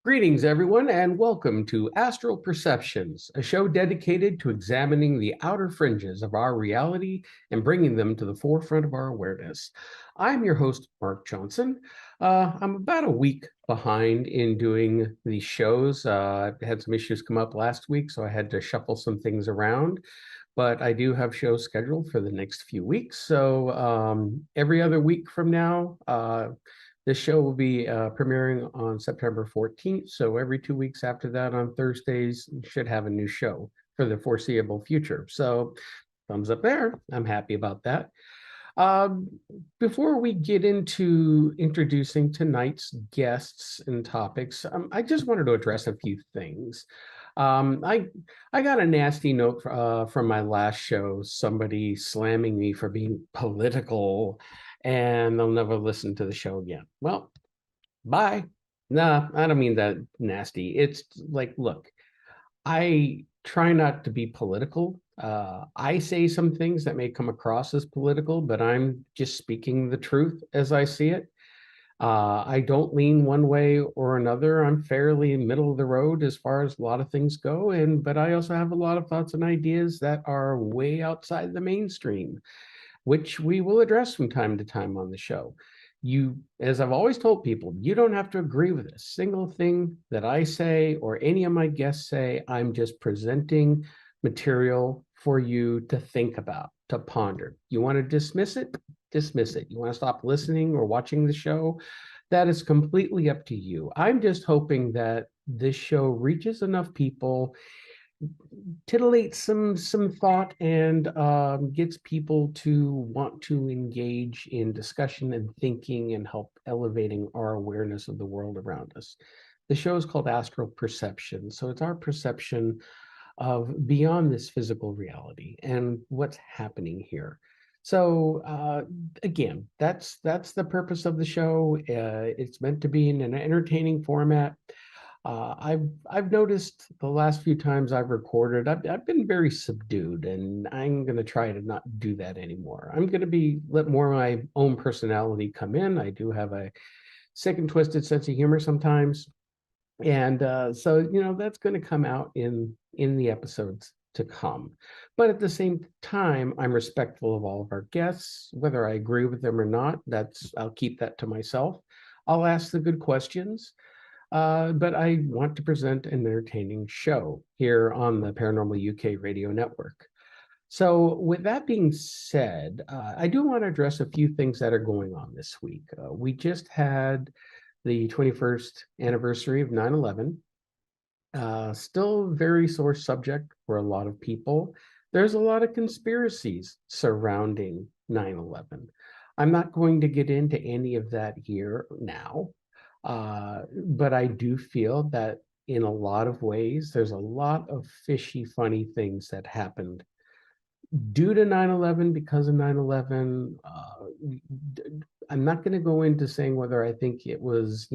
Greetings, everyone, and welcome to Astral Perceptions, a show dedicated to examining the outer fringes of our reality and bringing them to the forefront of our awareness. I'm your host, Mark Johnson. I'm about a week behind in doing these shows. I had some issues come up last week, so I had to shuffle some things around. But I do have shows scheduled for the next few weeks. So every other week from now, this show will be premiering on September 14th. So every 2 weeks after that on Thursdays, you should have a new show for the foreseeable future. So thumbs up there. I'm happy about that. Um, Before we get into introducing tonight's guests and topics, I just wanted to address a few things. Um, I I got a nasty note from my last show, somebody slamming me for being political, and they'll never listen to the show again. Well, bye. Nah, I don't mean that nasty. It's like, look, I try not to be political. I say some things that may come across as political, but I'm just speaking the truth as I see it. I don't lean one way or another. I'm fairly middle of the road as far as a lot of things go, but I also have a lot of thoughts and ideas that are way outside the mainstream, which we will address from time to time on the show. As I've always told people, you don't have to agree with a single thing that I say or any of my guests say. I'm just presenting material for you to think about, to ponder. You want to dismiss it? Dismiss it. You want to stop listening or watching the show? That is completely up to you. I'm just hoping that this show reaches enough people, titillates some thought, and gets people to want to engage in discussion and thinking and help elevating our awareness of the world around us. The show is called Astral Perception, so it's our perception of beyond this physical reality and what's happening here. So again, that's the purpose of the show. It's meant to be in an entertaining format. I've noticed the last few times I've recorded, I've been very subdued, and I'm going to try to not do that anymore. I'm going to let more of my own personality come in. I do have a sick and twisted sense of humor sometimes, and so that's going to come out in the episodes to come. But at the same time, I'm respectful of all of our guests, whether I agree with them or not. I'll keep that to myself. I'll ask the good questions. But I want to present an entertaining show here on the Paranormal UK radio network. So with that being said, I do want to address a few things that are going on this week. We just had the 21st anniversary of 9/11. Still a very sore subject for a lot of people. There's a lot of conspiracies surrounding 9/11. I'm not going to get into any of that here now. But I do feel that in a lot of ways, there's a lot of fishy, funny things that happened due to 9/11, because of 9/11. I'm not going to go into saying whether I think it was,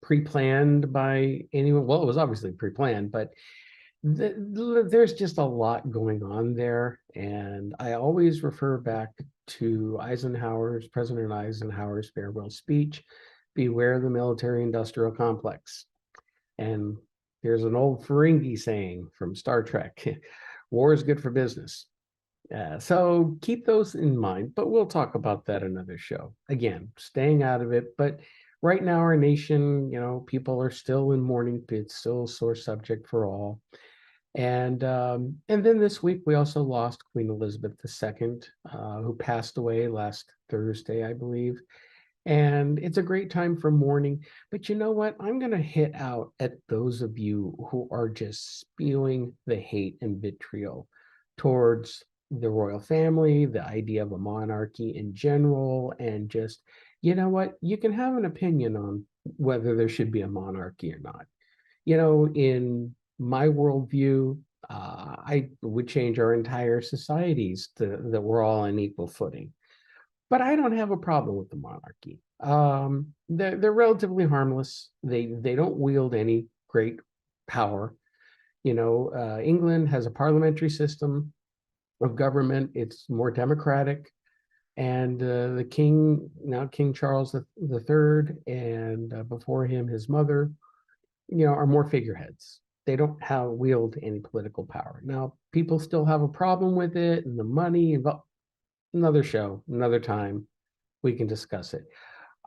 pre-planned by anyone. Well, it was obviously pre-planned, but there's just a lot going on there. And I always refer back to President Eisenhower's farewell speech: beware the military-industrial complex. And here's an old Ferengi saying from Star Trek: war is good for business. So keep those in mind, but we'll talk about that another show. Again, staying out of it, but right now our nation, people are still in mourning. It's still a sore subject for all. And then this week we also lost Queen Elizabeth II, who passed away last Thursday, I believe. And it's a great time for mourning. But you know what? I'm going to hit out at those of you who are just spewing the hate and vitriol towards the royal family, the idea of a monarchy in general, and just, you know what? You can have an opinion on whether there should be a monarchy or not. In my worldview, I would change our entire societies that we're all on equal footing. But I don't have a problem with the monarchy. They're relatively harmless. They don't wield any great power. England has a parliamentary system of government. It's more democratic, and the king, now King Charles the Third, and before him his mother, are more figureheads. They don't have wield any political power. Now, people still have a problem with it and the money involved. Another show, another time, we can discuss it.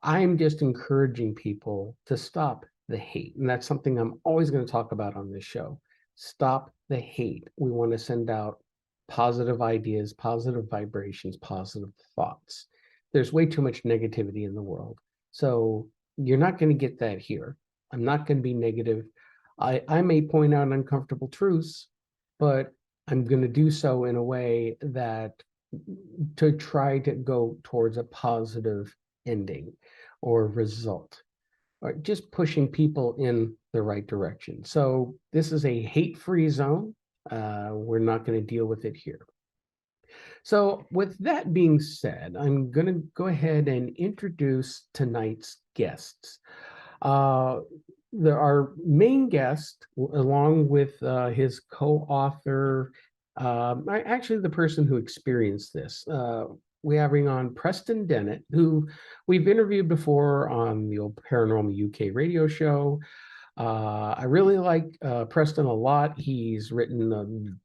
I'm just encouraging people to stop the hate. And that's something I'm always going to talk about on this show. Stop the hate. We want to send out positive ideas, positive vibrations, positive thoughts. There's way too much negativity in the world. So you're not going to get that here. I'm not going to be negative. I may point out uncomfortable truths, but I'm going to do so in a way that to try to go towards a positive ending or result, or just pushing people in the right direction. So this is a hate-free zone. We're not going to deal with it here. So with that being said, I'm going to go ahead and introduce tonight's guests. Our main guest, along with his co-author, actually the person who experienced this, we having on Preston Dennett, who we've interviewed before on the old Paranormal UK radio show. I really like Preston a lot. He's written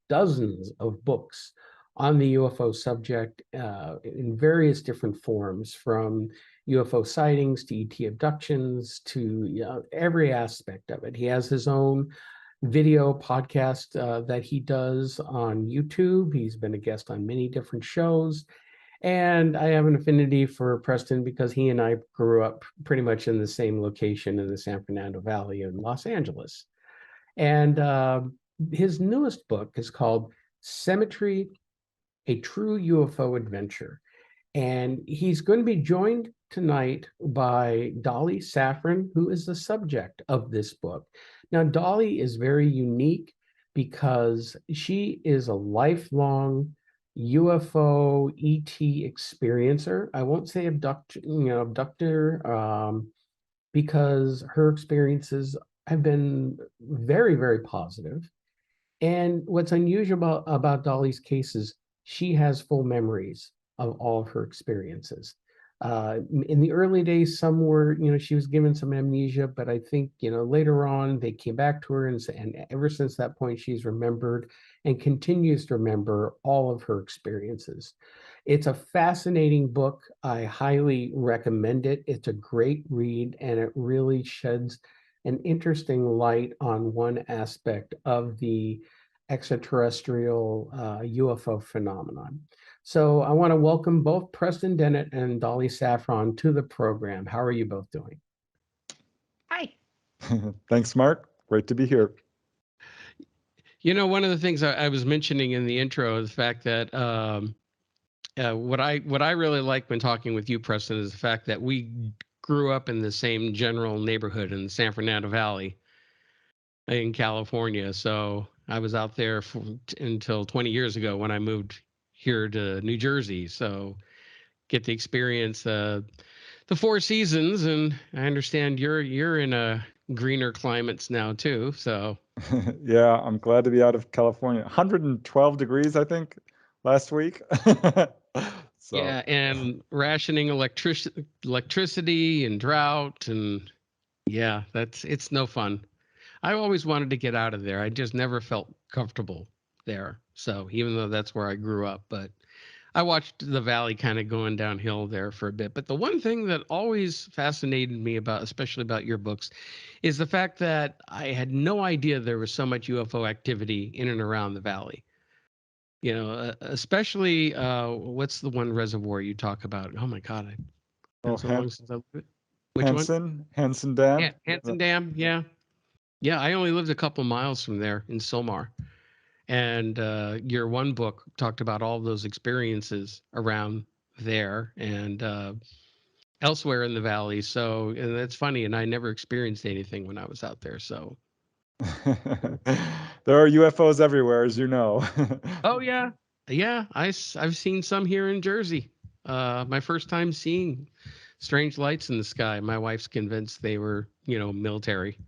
dozens of books on the UFO subject in various different forms, from UFO sightings to ET abductions to every aspect of it. He has his own video podcast that he does on YouTube. He's been a guest on many different shows. And I have an affinity for Preston because he and I grew up pretty much in the same location in the San Fernando Valley in Los Angeles. And his newest book is called Symmetry, a True UFO Adventure. And he's going to be joined tonight by Dolly Saffran, who is the subject of this book. Now, Dolly is very unique because she is a lifelong UFO ET experiencer. I won't say abductor, because her experiences have been very, very positive. And what's unusual about Dolly's case is she has full memories of all of her experiences. In the early days, some were, she was given some amnesia, but I think, later on they came back to her, and ever since that point, she's remembered and continues to remember all of her experiences. It's a fascinating book. I highly recommend it. It's a great read, and it really sheds an interesting light on one aspect of the extraterrestrial UFO phenomenon. So I want to welcome both Preston Dennett and Dolly Saffran to the program. How are you both doing? Hi. Thanks, Mark. Great to be here. One of the things I was mentioning in the intro is the fact that what I really like when talking with you, Preston, is the fact that we grew up in the same general neighborhood in the San Fernando Valley in California. So I was out there until 20 years ago when I moved here to New Jersey. So get to experience the four seasons, and I understand you're in a greener climates now too. So yeah, I'm glad to be out of California. 112 degrees, I think, last week. So. Yeah, and rationing electricity and drought, and yeah, it's no fun. I always wanted to get out of there. I just never felt comfortable there. So even though that's where I grew up, but I watched the valley kind of going downhill there for a bit. But the one thing that always fascinated me especially about your books, is the fact that I had no idea there was so much UFO activity in and around the valley. Especially what's the one reservoir you talk about? Oh my God, it's been so long since I. Which one? Hansen Dam. Yeah, Hansen Dam. Yeah. Yeah, I only lived a couple miles from there in Silmar. And your one book talked about all those experiences around there and elsewhere in the valley. So, and that's funny. And I never experienced anything when I was out there. So there are UFOs everywhere, as you know. Oh, yeah. Yeah, I've seen some here in Jersey. My first time seeing strange lights in the sky. My wife's convinced they were, military.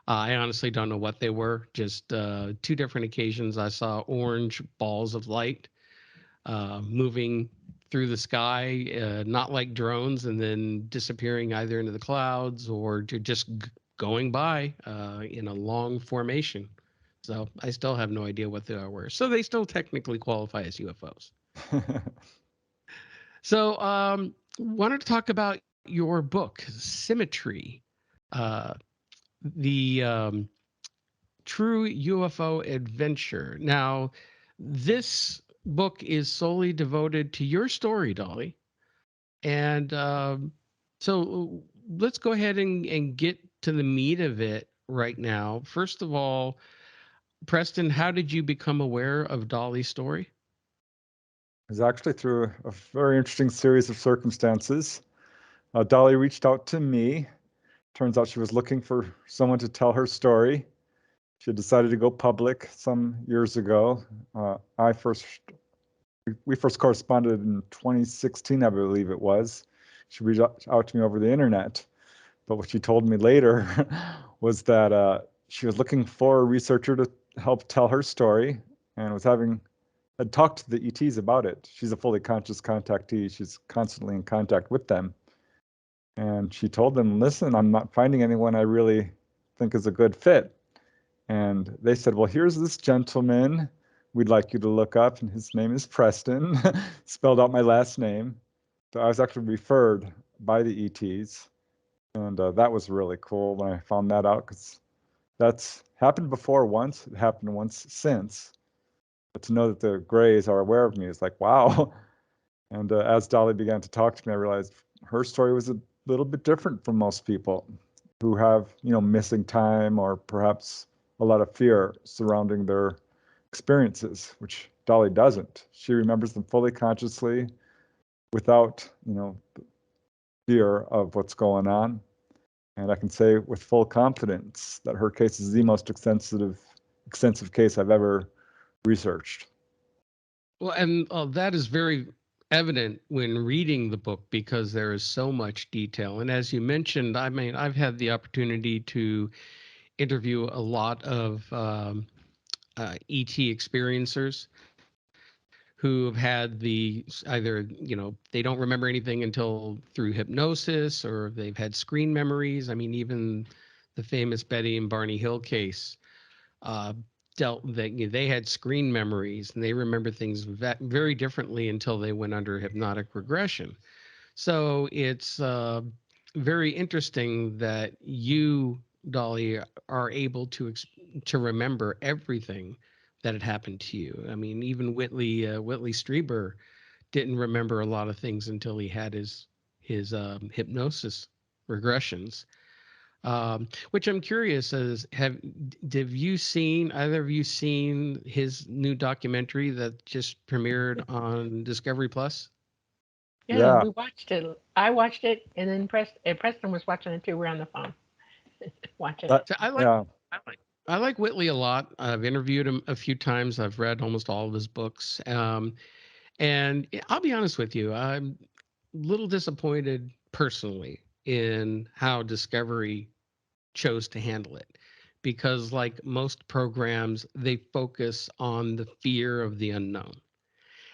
I honestly don't know what they were. Just two different occasions I saw orange balls of light moving through the sky, not like drones, and then disappearing either into the clouds or just going by in a long formation. So I still have no idea what they were. So they still technically qualify as UFOs. So wanted to talk about your book, Symmetry, uh, the True UFO Adventure. Now, this book is solely devoted to your story, Dolly. And so let's go ahead and get to the meat of it right now. First of all, Preston, how did you become aware of Dolly's story? It was actually through a very interesting series of circumstances. Dolly reached out to me. Turns out she was looking for someone to tell her story. She had decided to go public some years ago. We first corresponded in 2016, I believe it was. She reached out to me over the internet. But what she told me later was that she was looking for a researcher to help tell her story and had talked to the ETs about it. She's a fully conscious contactee. She's constantly in contact with them. And she told them, listen, I'm not finding anyone I really think is a good fit. And they said, well, here's this gentleman we'd like you to look up, and his name is Preston, spelled out my last name. So I was actually referred by the ETs. And that was really cool when I found that out, because that's happened before once. It happened once since. But to know that the Greys are aware of me is like, wow. And as Dolly began to talk to me, I realized her story was a little bit different from most people who have, missing time or perhaps a lot of fear surrounding their experiences, which Dolly doesn't. She remembers them fully consciously without, fear of what's going on. And I can say with full confidence that her case is the most extensive case I've ever researched. Well, and that is very evident when reading the book because there is so much detail. And as you mentioned, I mean, I've had the opportunity to interview a lot of ET experiencers who have had either, they don't remember anything until through hypnosis, or they've had screen memories. I mean, even the famous Betty and Barney Hill case uh, they had screen memories and they remember things very differently until they went under hypnotic regression. So it's very interesting that you, Dolly, are able to remember everything that had happened to you. I mean, even Whitley Strieber didn't remember a lot of things until he had his hypnosis regressions. Which I'm curious as have you seen, either of you seen his new documentary that just premiered on Discovery Plus? Yeah, Yeah. we watched it. I watched it, and then Preston was watching it too. We're on the phone watching it. So Yeah. I like Whitley a lot. I've interviewed him a few times. I've read almost all of his books. And I'll be honest with you, I'm a little disappointed personally in how Discovery chose to handle it, because like most programs, they focus on the fear of the unknown.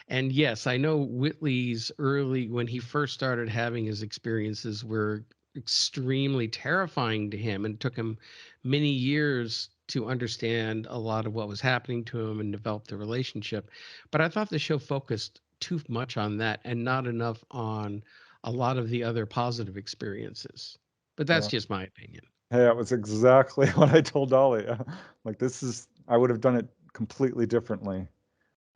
And yes, I know Whitley's early, when he first started having his experiences, were extremely terrifying to him, and took him many years to understand a lot of what was happening to him and develop the relationship. But I thought the show focused too much on that and not enough on a lot of the other positive experiences. But that's Yeah. just my opinion. Hey, that was exactly what I told Dolly. Like, I would have done it completely differently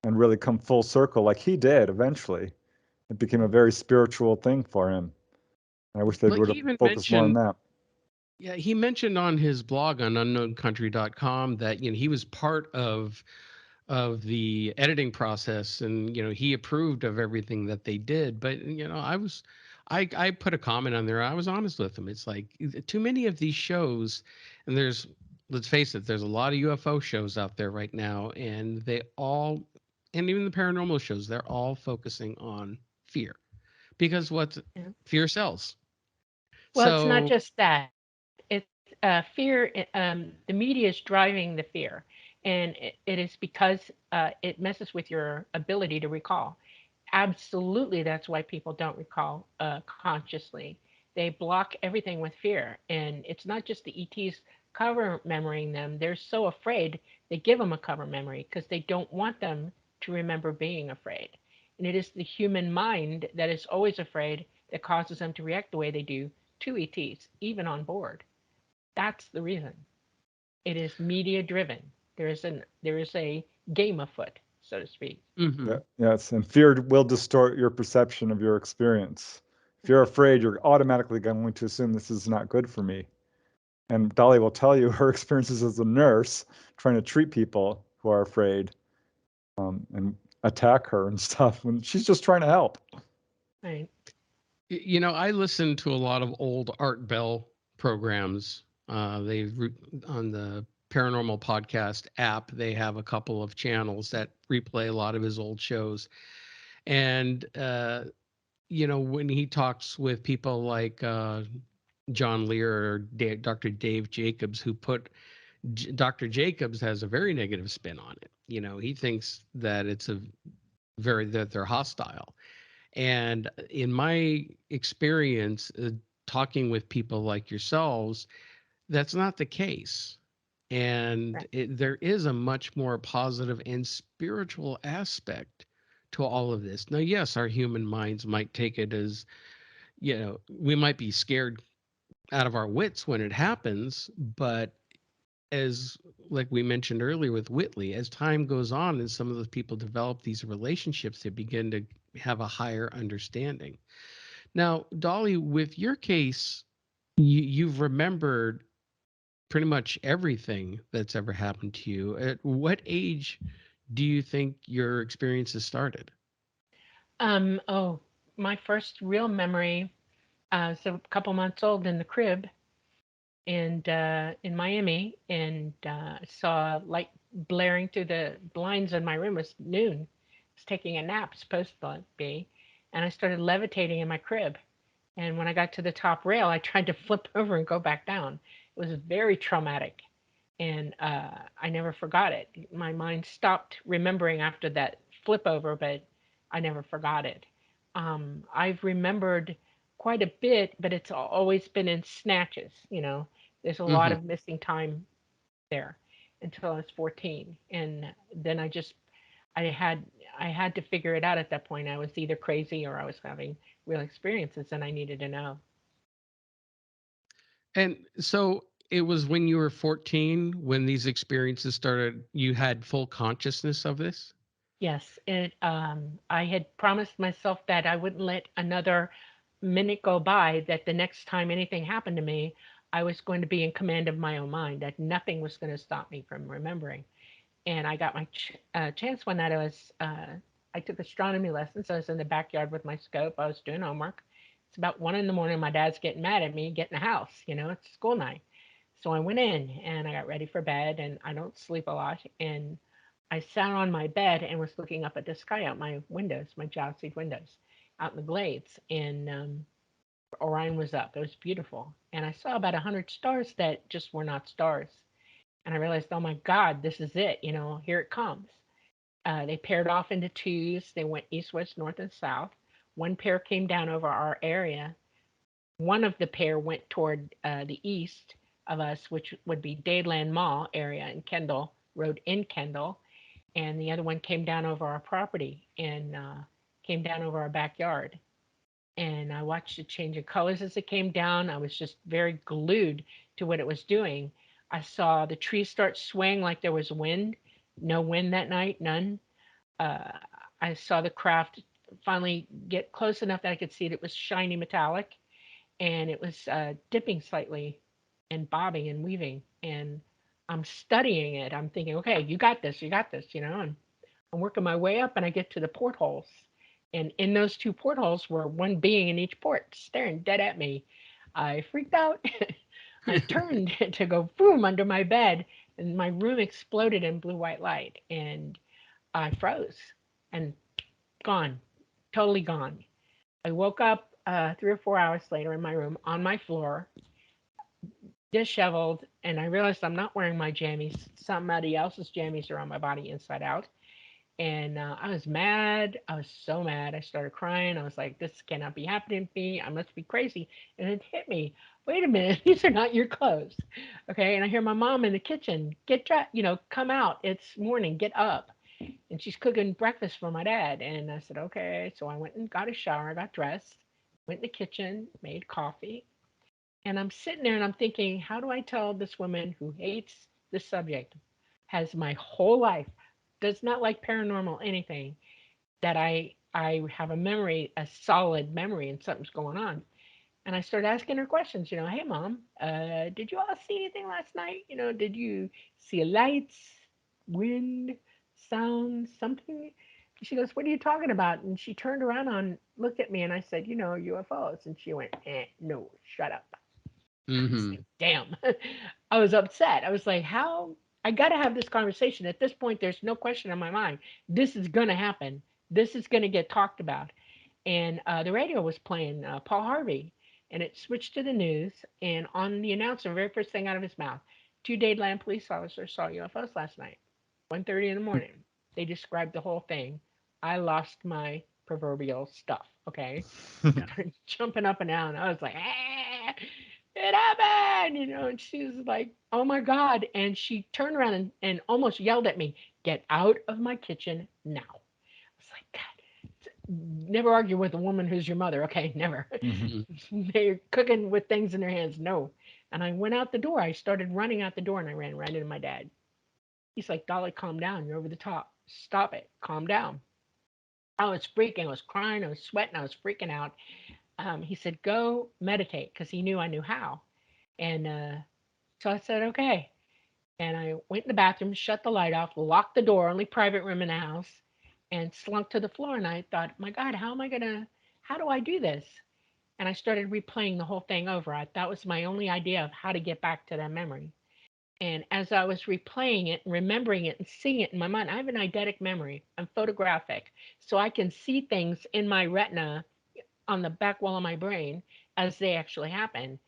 and really come full circle like he did eventually. It became a very spiritual thing for him. I wish they Well, would he have even focused more on mentioned, that. yeah, he mentioned on his blog on unknowncountry.com that he was part of the editing process, and he approved of everything that they did. But I put a comment on there. I was honest with him. It's like too many of these shows, and let's face it, there's a lot of UFO shows out there right now, and and even the paranormal shows, they're all focusing on fear, because Yeah. fear sells. Well, it's not So just that. It's fear. The media is driving the fear, and it is because it messes with your ability to recall. absolutely, that's why people don't recall consciously. They block everything with fear. And it's not just the ETs cover memorying them. They're so afraid they give them a cover memory because they don't want them to remember being afraid. And it is the human mind that is always afraid that causes them to react the way they do to ETs, even on board. That's the reason. It is media driven. There is a game afoot, so to speak. Mm-hmm. Yeah, yes, and fear will distort your perception of your experience. If you're afraid, you're automatically going to assume this is not good for me. And Dolly will tell you her experiences as a nurse trying to treat people who are afraid, and attack her and stuff when she's just trying to help. Right. You know, I listen to a lot of old Art Bell programs. On the Paranormal Podcast app, they have a couple of channels that replay a lot of his old shows. And you know, when he talks with people like John Lear or Dr. Dave Jacobs, who put Dr. Jacobs has a very negative spin on it. You know, he thinks that it's that they're hostile. And in my experience, talking with people like yourselves, that's not the case. And Right. there is a much more positive and spiritual aspect to all of this. Now, yes, our human minds might take it as, you know, we might be scared out of our wits when it happens, but as like we mentioned earlier with Whitley, as time goes on and some of those people develop these relationships, they begin to have a higher understanding. Now, Dolly, with your case, you've remembered pretty much everything that's ever happened to you. At what age do you think your experiences started? Oh, my first real memory, so a couple months old in the crib and in Miami, and saw light blaring through the blinds in my room. It was noon. I was taking a nap, supposed to be, and I started levitating in my crib. And when I got to the top rail, I tried to flip over and go back down. It was very traumatic, and I never forgot it. My mind stopped remembering after that flip over, but I never forgot it. I've remembered quite a bit, but it's always been in snatches. There's a lot Hmm. of missing time there until I was 14, and then I had I had to figure it out at that point. I was either crazy or I was having real experiences, and I needed to know. And so it was when you were 14 when these experiences started, you had full consciousness of this? Yes, I had promised myself that I wouldn't let another minute go by, that the next time anything happened to me, I was going to be in command of my own mind, that nothing was going to stop me from remembering. And I got my chance one night. I took astronomy lessons. I was in the backyard with my scope. I was doing homework. It's about 1 in the morning. My dad's getting mad at me. Get in the house. It's school night. So I went in and I got ready for bed. And I don't sleep a lot. And I sat on my bed and was looking up at the sky out my windows, my job seat windows, out in the glades. And Orion was up. It was beautiful. And I saw about 100 stars that just were not stars. And I realized, oh my God, this is it. Here it comes. They paired off into twos. They went east, west, north, and south. One pair came down over our area. One of the pair went toward the east of us, which would be Dadeland Mall area in Kendall, Road in Kendall. And the other one came down over our property and came down over our backyard. And I watched it change in colors as it came down. I was just very glued to what it was doing. I saw the trees start swaying like there was wind. No wind that night, none. Uh, I saw the craft finally get close enough that I could see it. It was shiny metallic, and it was dipping slightly and bobbing and weaving. And I'm studying it. I'm thinking, okay, you got this, and I'm working my way up, and I get to the portholes. And in those two portholes were one being in each port, staring dead at me. I freaked out. I turned to go boom under my bed, and my room exploded in blue white light, and I froze and gone, totally gone. I woke up 3 or 4 hours later in my room on my floor, disheveled, and I realized I'm not wearing my jammies. Somebody else's jammies are on my body inside out. And I was mad. I was so mad. I started crying. I was like, this cannot be happening to me. I must be crazy. And it hit me. Wait a minute. These are not your clothes. Okay. And I hear my mom in the kitchen, get dressed, come out. It's morning. Get up. And she's cooking breakfast for my dad. And I said, okay. So I went and got a shower. I got dressed, went in the kitchen, made coffee. And I'm sitting there and I'm thinking, how do I tell this woman who hates this subject, has my whole life, does not like paranormal anything, that I have a memory, a solid memory, and something's going on. And I started asking her questions. Hey mom, did you all see anything last night? Did you see lights, wind, sound, something? She goes, what are you talking about? And she turned around and looked at me, and I said, UFOs. And she went, no, shut up. I was Mm-hmm. like, damn. I was upset. I was like, how? I got to have this conversation. At this point, there's no question in my mind. This is going to happen. This is going to get talked about. And the radio was playing Paul Harvey, and it switched to the news. And on the announcer, very first thing out of his mouth, 2 Dadeland police officers saw UFOs last night, 1:30 in the morning. They described the whole thing. I lost my proverbial stuff. Okay, started jumping up and down. I was like, ah, it happened, and she was like, oh my God. And she turned around and almost yelled at me, get out of my kitchen now. I was like, God, never argue with a woman who's your mother. Okay, never. Mhm. They're cooking with things in their hands. No. And I went out the door. I started running out the door and I ran right into my dad. He's like, Dolly, calm down. You're over the top. Stop it. Calm down. I was freaking. I was crying. I was sweating. I was freaking out. He said, go meditate, because he knew I knew how. And so I said, okay. And I went in the bathroom, shut the light off, locked the door, only private room in the house, and slunk to the floor. And I thought, my God, how do I do this? And I started replaying the whole thing over. That was my only idea of how to get back to that memory. And as I was replaying it and remembering it and seeing it in my mind, I have an eidetic memory. I'm photographic. So I can see things in my retina on the back wall of my brain as they actually happen.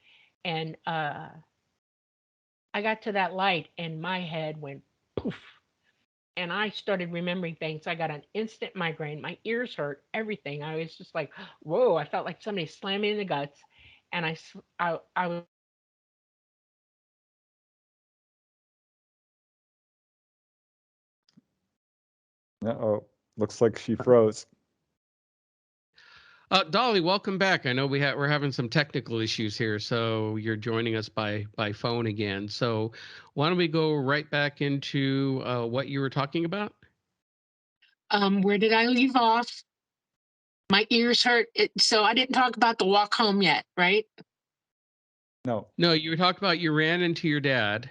And I got to that light and my head went poof. And I started remembering things. I got an instant migraine. My ears hurt, everything. I was just like, whoa, I felt like somebody slammed me in the guts. And I was Uh-oh. Looks like she froze. Dolly, welcome back. I know we're having some technical issues here, so you're joining us by phone again. So why don't we go right back into what you were talking about? where did I leave off? My ears hurt. So I didn't talk about the walk home yet, right? No. No, you were talking about you ran into your dad,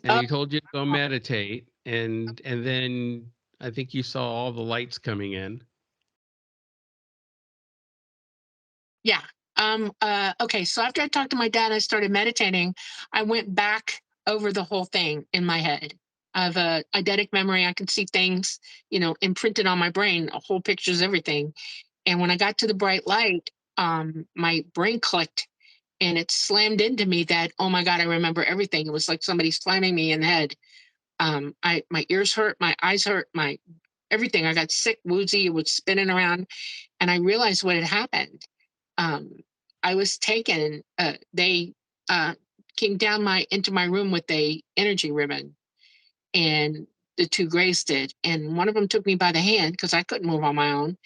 and Oh, he told you to go meditate, and then I think you saw all the lights coming in. yeah. Okay. So after I talked to my dad, I started meditating. I went back over the whole thing in my head. I have a eidetic memory. I can see things, imprinted on my brain, whole pictures, everything. And when I got to the bright light, my brain clicked and it slammed into me that, oh my God, I remember everything. It was like somebody slamming me in the head. My ears hurt, my eyes hurt, my everything. I got sick, woozy, it was spinning around, and I realized what had happened. Um, I was taken. They came down into my room with a energy ribbon, and the two Greys did, and one of them took me by the hand because I couldn't move on my own,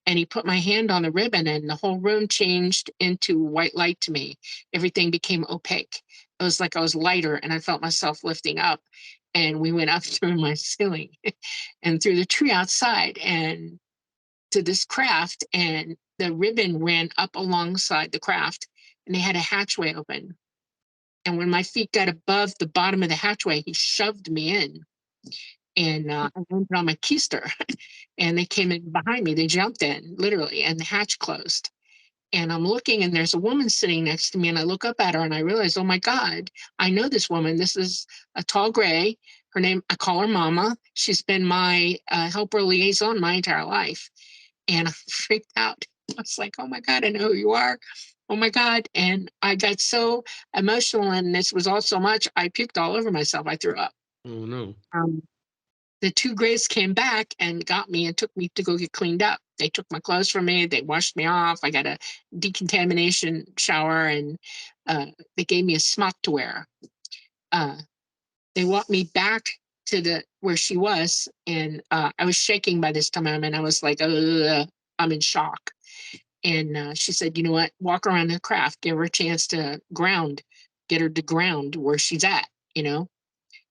and he put my hand on the ribbon, and the whole room changed into white light to me. Everything became opaque. It was like I was lighter, and I felt myself lifting up, and we went up through my ceiling and through the tree outside and to this craft, and the ribbon ran up alongside the craft, and they had a hatchway open. And when my feet got above the bottom of the hatchway, he shoved me in, and I landed on my keister. And they came in behind me. They jumped in, literally, and the hatch closed. And I'm looking, and there's a woman sitting next to me, and I look up at her, and I realize, oh my God, I know this woman. This is a tall gray. Her name, I call her Mama. She's been my helper liaison my entire life. And I freaked out. I was like, oh my God, I know who you are. Oh my God. And I got so emotional, and this was all so much, I puked all over myself. I threw up. Oh no. Um, the two grays came back and got me and took me to go get cleaned up. They took my clothes from me. They washed me off. I got a decontamination shower, and they gave me a smock to wear. They walked me back to where she was, and I was shaking by this time, and I was like, I'm in shock. And she said, you know what, walk around the craft, give her a chance to get her to ground where she's at, you know.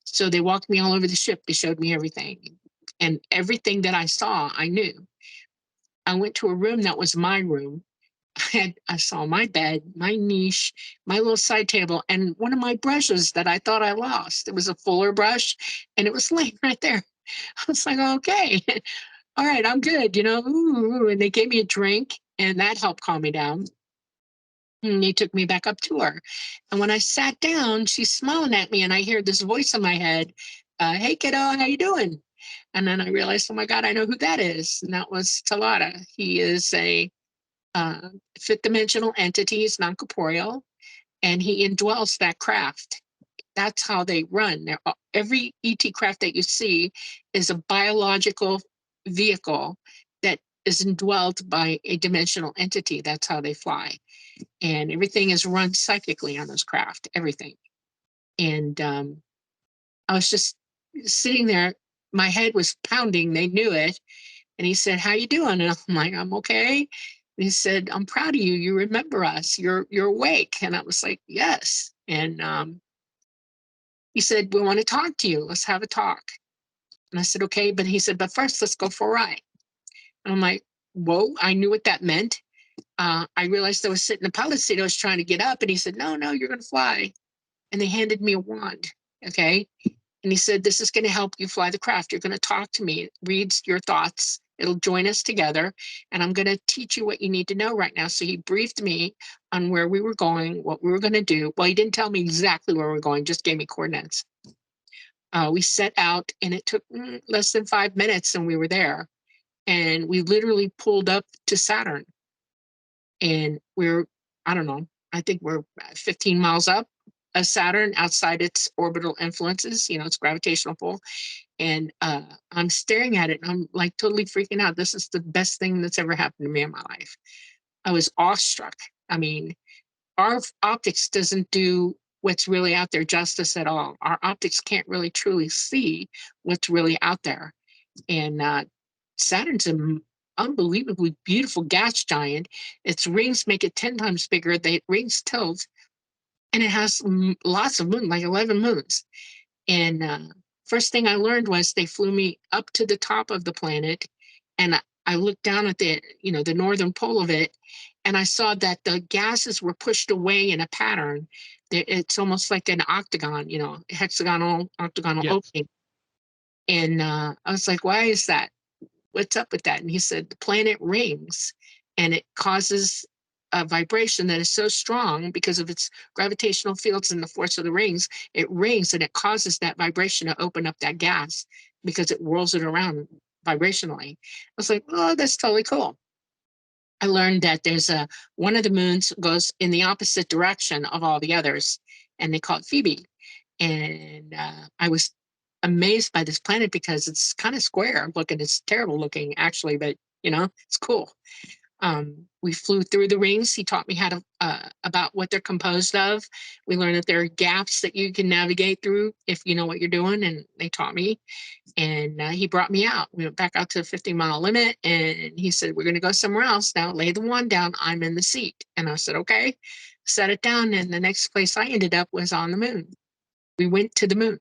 So they walked me all over the ship. They showed me everything, and everything that I saw, I knew. I went to a room that was my room. I saw my bed, my niche, my little side table, and one of my brushes that I thought I lost. It was a fuller brush, and it was laying right there. I was like, okay, all right, I'm good, you know. Ooh, and they gave me a drink, and that helped calm me down. And they took me back up to her. And when I sat down, she's smiling at me, and I hear this voice in my head, hey, kiddo, how you doing? And then I realized, oh my God, I know who that is. And that was Talata. He is a fifth dimensional entity. He's non-corporeal, and he indwells that craft. That's how they run. Every ET craft that you see is a biological vehicle that is indwelled by a dimensional entity. That's how they fly. And everything is run psychically on those craft, everything. And I was just sitting there. My head was pounding. They knew it. And he said, how you doing? And I'm like, I'm okay. And he said, I'm proud of you. You remember us. You're awake. And I was like, yes. And he said, we want to talk to you. Let's have a talk. And I said, okay. But he said, but first, let's go for a ride. And I'm like, whoa, I knew what that meant. I realized I was sitting in the pilot seat. I was trying to get up. And he said, no, you're going to fly. And they handed me a wand. Okay. And he said, this is going to help you fly the craft. You're going to talk to me. It reads your thoughts. It'll join us together. And I'm going to teach you what you need to know right now. So he briefed me on where we were going, what we were going to do. Well, he didn't tell me exactly where we were going, just gave me coordinates. We set out, and it took less than 5 minutes, and we were there. And we literally pulled up to Saturn. And I don't know, I think we're 15 miles up of Saturn, outside its orbital influences, its gravitational pull. And I'm staring at it, and I'm like totally freaking out. This is the best thing that's ever happened to me in my life. I was awestruck. I mean, our optics doesn't do what's really out there justice at all. Our optics can't really truly see what's really out there. And Saturn's an unbelievably beautiful gas giant. Its rings make it 10 times bigger. The rings tilt, and it has lots of moons, like 11 moons. And first thing I learned was they flew me up to the top of the planet, and I looked down at the northern pole of it, and I saw that the gases were pushed away in a pattern. It's almost like an octagon, octagonal Yes. opening. And I was like, why is that? What's up with that? And he said, the planet rings, and it causes a vibration that is so strong because of its gravitational fields and the force of the rings. It rings, and it causes that vibration to open up that gas because it whirls it around vibrationally. I was like, oh, that's totally cool. I learned that there's one of the moons goes in the opposite direction of all the others, and they call it Phoebe. And I was amazed by this planet because it's kind of square looking. It's terrible looking, actually, but it's cool. We flew through the rings. He taught me how to about what they're composed of. We learned that there are gaps that you can navigate through if you know what you're doing, and they taught me. And he brought me out. We went back out to the 50-mile limit, and he said, we're going to go somewhere else now. Lay the wand down. I'm in the seat. And I said, okay. Set it down, and the next place I ended up was on the moon. We went to the moon.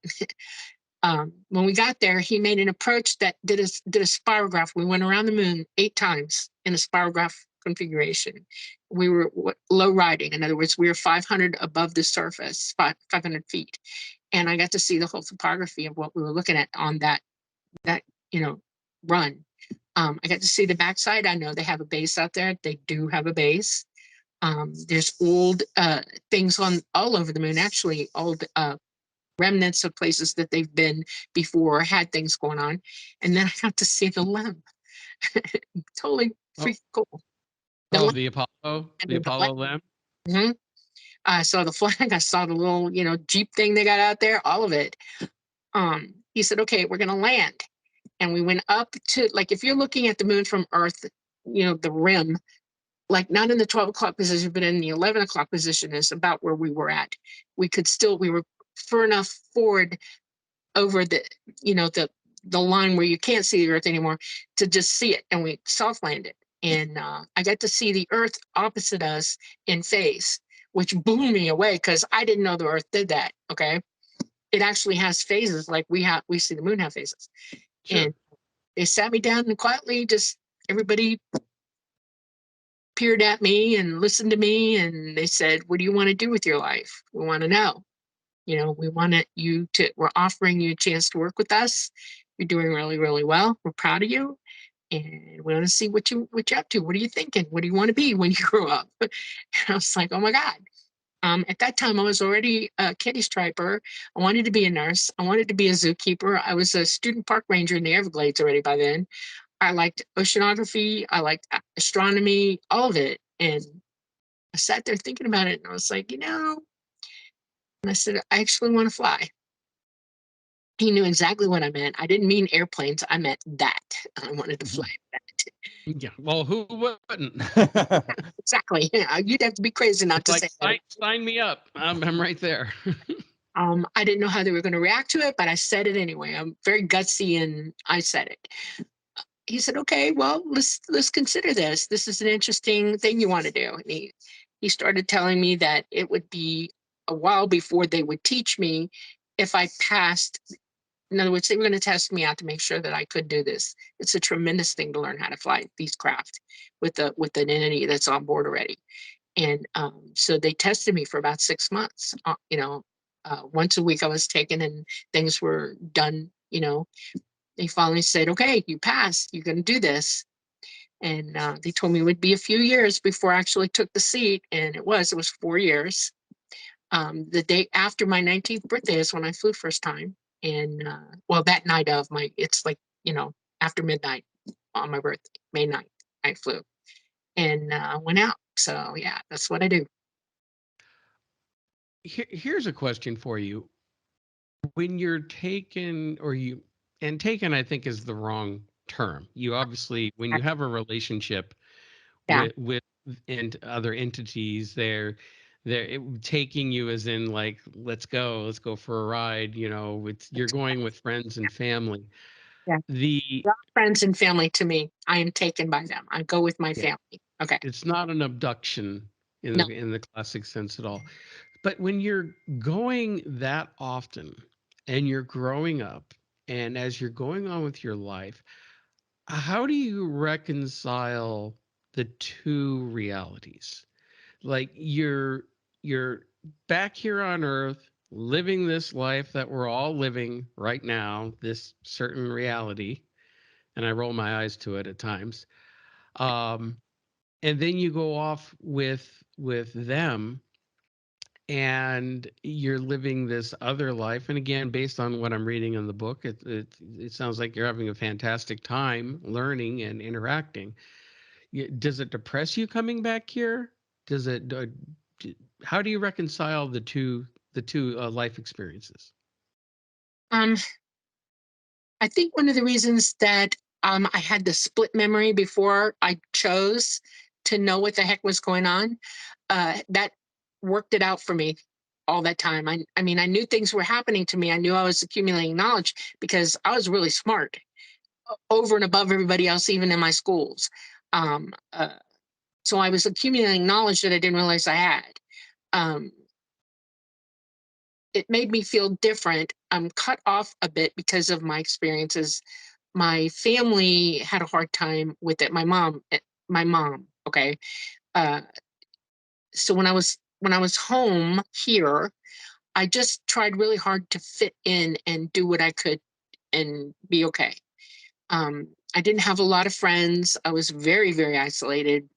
When we got there, he made an approach that did a spirograph. We went around the moon 8 times in a spirograph configuration. We were low riding. In other words, we were 500 above the surface, 500 feet. And I got to see the whole topography of what we were looking at on that run. I got to see the backside. I know they have a base out there. They do have a base. There's old things on all over the moon, actually, old remnants of places that they've been before, had things going on. And then I got to see the LEM. Totally freaking cool. The Apollo LEM. Mm-hmm. I saw the flag. I saw the little, Jeep thing they got out there, all of it. He said, okay, we're going to land. and we went up to, like, if you're looking at the moon from Earth, the rim, like not in the 12 o'clock position, but in the 11 o'clock position is about where we were at. We were far enough forward over the line where you can't see the Earth anymore to just see it. And we soft landed. And I got to see the Earth opposite us in phase, which blew me away because I didn't know the Earth did that. Okay. It actually has phases like we see the moon have phases. Sure. And they sat me down and quietly just everybody peered at me and listened to me. And they said, what do you want to do with your life? We want to know. We we're offering you a chance to work with us. You're doing really, really well. We're proud of you. And we want to see what you're up to. What are you thinking? What do you want to be when you grow up? And I was like, oh my God. At that time, I was already a kitty striper. I wanted to be a nurse. I wanted to be a zookeeper. I was a student park ranger in the Everglades already by then. I liked oceanography. I liked astronomy, all of it. And I sat there thinking about it and I was like, and I said, I actually want to fly. He knew exactly what I meant. I didn't mean airplanes. I meant that. I wanted to fly that. Yeah. Well, who wouldn't? Exactly. Yeah, you'd have to be crazy not to say that. Sign me up. I'm right there. I didn't know how they were going to react to it, but I said it anyway. I'm very gutsy and I said it. He said, okay, well, let's consider this. This is an interesting thing you want to do. And he started telling me that it would be a while before they would teach me if I passed. In other words, they were going to test me out to make sure that I could do this. It's a tremendous thing to learn how to fly these craft with an entity that's on board already. And so they tested me for about 6 months. Once a week I was taken and things were done. They finally said, okay, you passed. You're going to do this. And they told me it would be a few years before I actually took the seat. And it was 4 years. The day after my 19th birthday is when I flew first time. And that night of it's like, after midnight on my birthday, May 9th, I flew and went out. So yeah, that's what I do. Here's a question for you. When you're taken taken, I think is the wrong term. You obviously, when you have a relationship Yeah. with and other entities, they're taking you as in like, let's go for a ride. You're going with friends and family. Yeah. The Friends and family to me, I am taken by them. I go with my family. Okay. It's not an abduction in No. the classic sense at all. But when you're going that often and you're growing up, and as you're going on with your life, how do you reconcile the two realities? Like you're back here on Earth living this life that we're all living right now, this certain reality, and I roll my eyes to it at times. And then you go off with them and you're living this other life. And again, based on what I'm reading in the book, it sounds like you're having a fantastic time learning and interacting. Does it depress you coming back here? Does it? How do you reconcile the two life experiences? I think one of the reasons that I had the split memory before I chose to know what the heck was going on, that worked it out for me all that time. I mean, I knew things were happening to me. I knew I was accumulating knowledge because I was really smart over and above everybody else, even in my schools. Um, uh, so I was accumulating knowledge that I didn't realize I had. Um, it made me feel different. I'm cut off a bit because of my experiences. My family had a hard time with it. My mom, okay. Uh, so when I was home here, I just tried really hard to fit in and do what I could and be okay. I didn't have a lot of friends. I was very, very isolated.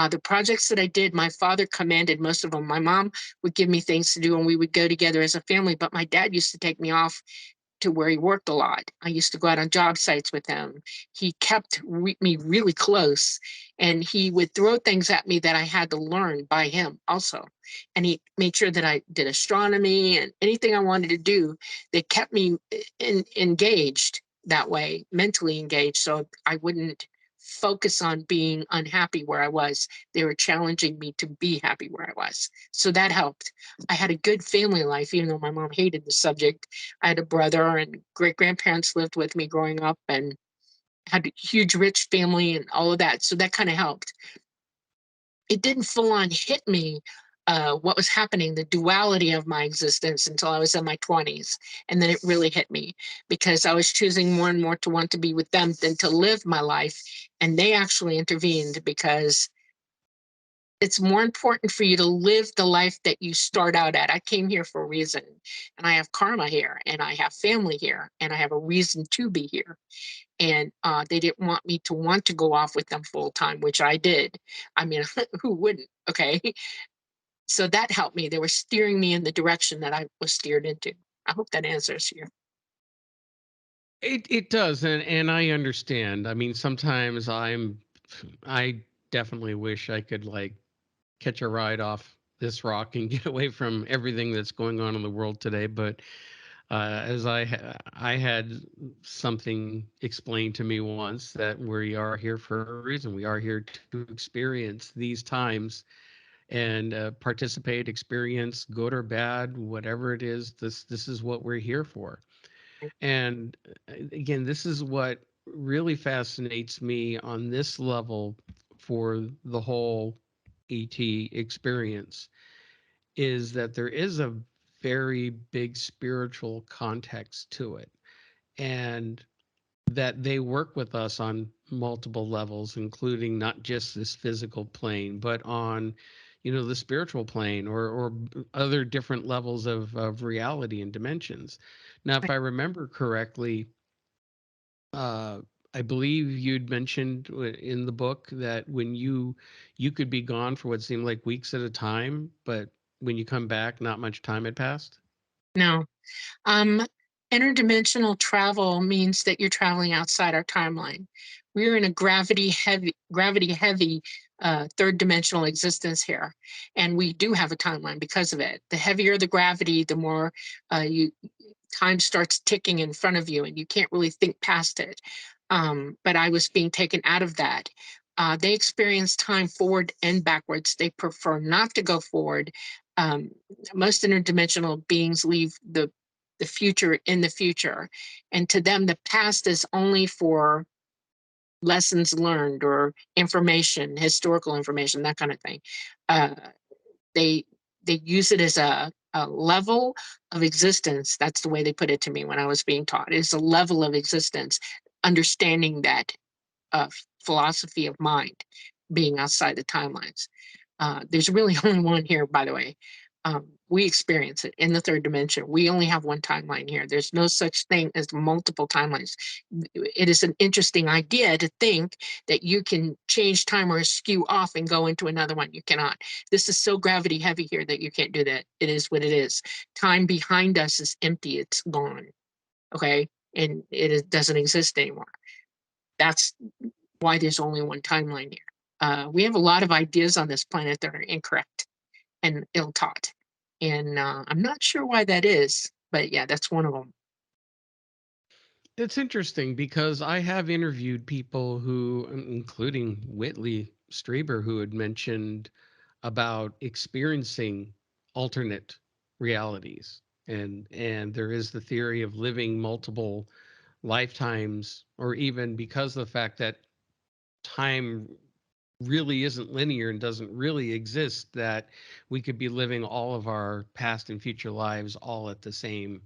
The projects that I did, my father commanded most of them. My mom would give me things to do and we would go together as a family, but my dad used to take me off to where he worked a lot. I used to go out on job sites with him. He kept me really close and he would throw things at me that I had to learn by him also. And he made sure that I did astronomy and anything I wanted to do that kept me engaged that way, mentally engaged, so I wouldn't focus on being unhappy where I was. They were challenging me to be happy where I was. So that helped. I had a good family life, even though my mom hated the subject. I had a brother, and great grandparents lived with me growing up, and had a huge rich family and all of that. So that kind of helped. It didn't full on hit me what was happening, the duality of my existence, until I was in my 20s. And then it really hit me because I was choosing more and more to want to be with them than to live my life. And they actually intervened because it's more important for you to live the life that you start out at. I came here for a reason, and I have karma here, and I have family here, and I have a reason to be here. And they didn't want me to want to go off with them full time, which I did. I mean, who wouldn't? Okay. So that helped me. They were steering me in the direction that I was steered into. I hope that answers you. It does, and I understand. I mean, sometimes I definitely wish I could like catch a ride off this rock and get away from everything that's going on in the world today. But as I had something explained to me once that we are here for a reason. We are here to experience these times and participate, experience, good or bad, whatever it is. This is what we're here for. And again, this is what really fascinates me on this level for the whole ET experience is that there is a very big spiritual context to it, and that they work with us on multiple levels, including not just this physical plane, but on, the spiritual plane or other different levels of reality and dimensions. Now, if I remember correctly, uh, I believe you'd mentioned in the book that when you could be gone for what seemed like weeks at a time, but when you come back, not much time had passed. No. Um, Interdimensional travel means that you're traveling outside our timeline. We're in a gravity heavy third dimensional existence here, and we do have a timeline because of it. The heavier the gravity, the more you time starts ticking in front of you, and you can't really think past it. But I was being taken out of that. They experience time forward and backwards. They prefer not to go forward. Um, Most interdimensional beings leave the future in the future. And to them, the past is only for lessons learned or information, historical information, that kind of thing. Uh, they they use it as a level of existence. That's the way they put it to me when I was being taught. It's a level of existence, understanding that philosophy of mind being outside the timelines. There's really only one here, by the way. We experience it in the third dimension. We only have one timeline here. There's no such thing as multiple timelines. It is an interesting idea to think that you can change time or skew off and go into another one. You cannot. This is so gravity heavy here that you can't do that. It is what it is. Time behind us is empty. It's gone. Okay. And doesn't exist anymore. That's why there's only one timeline here. We have a lot of ideas on this planet that are incorrect and ill-taught. And I'm not sure why that is, but yeah, that's one of them. It's interesting because I have interviewed people who, including Whitley Strieber, who had mentioned about experiencing alternate realities. And there is the theory of living multiple lifetimes, or even because of the fact that time really isn't linear and doesn't really exist, that we could be living all of our past and future lives all at the same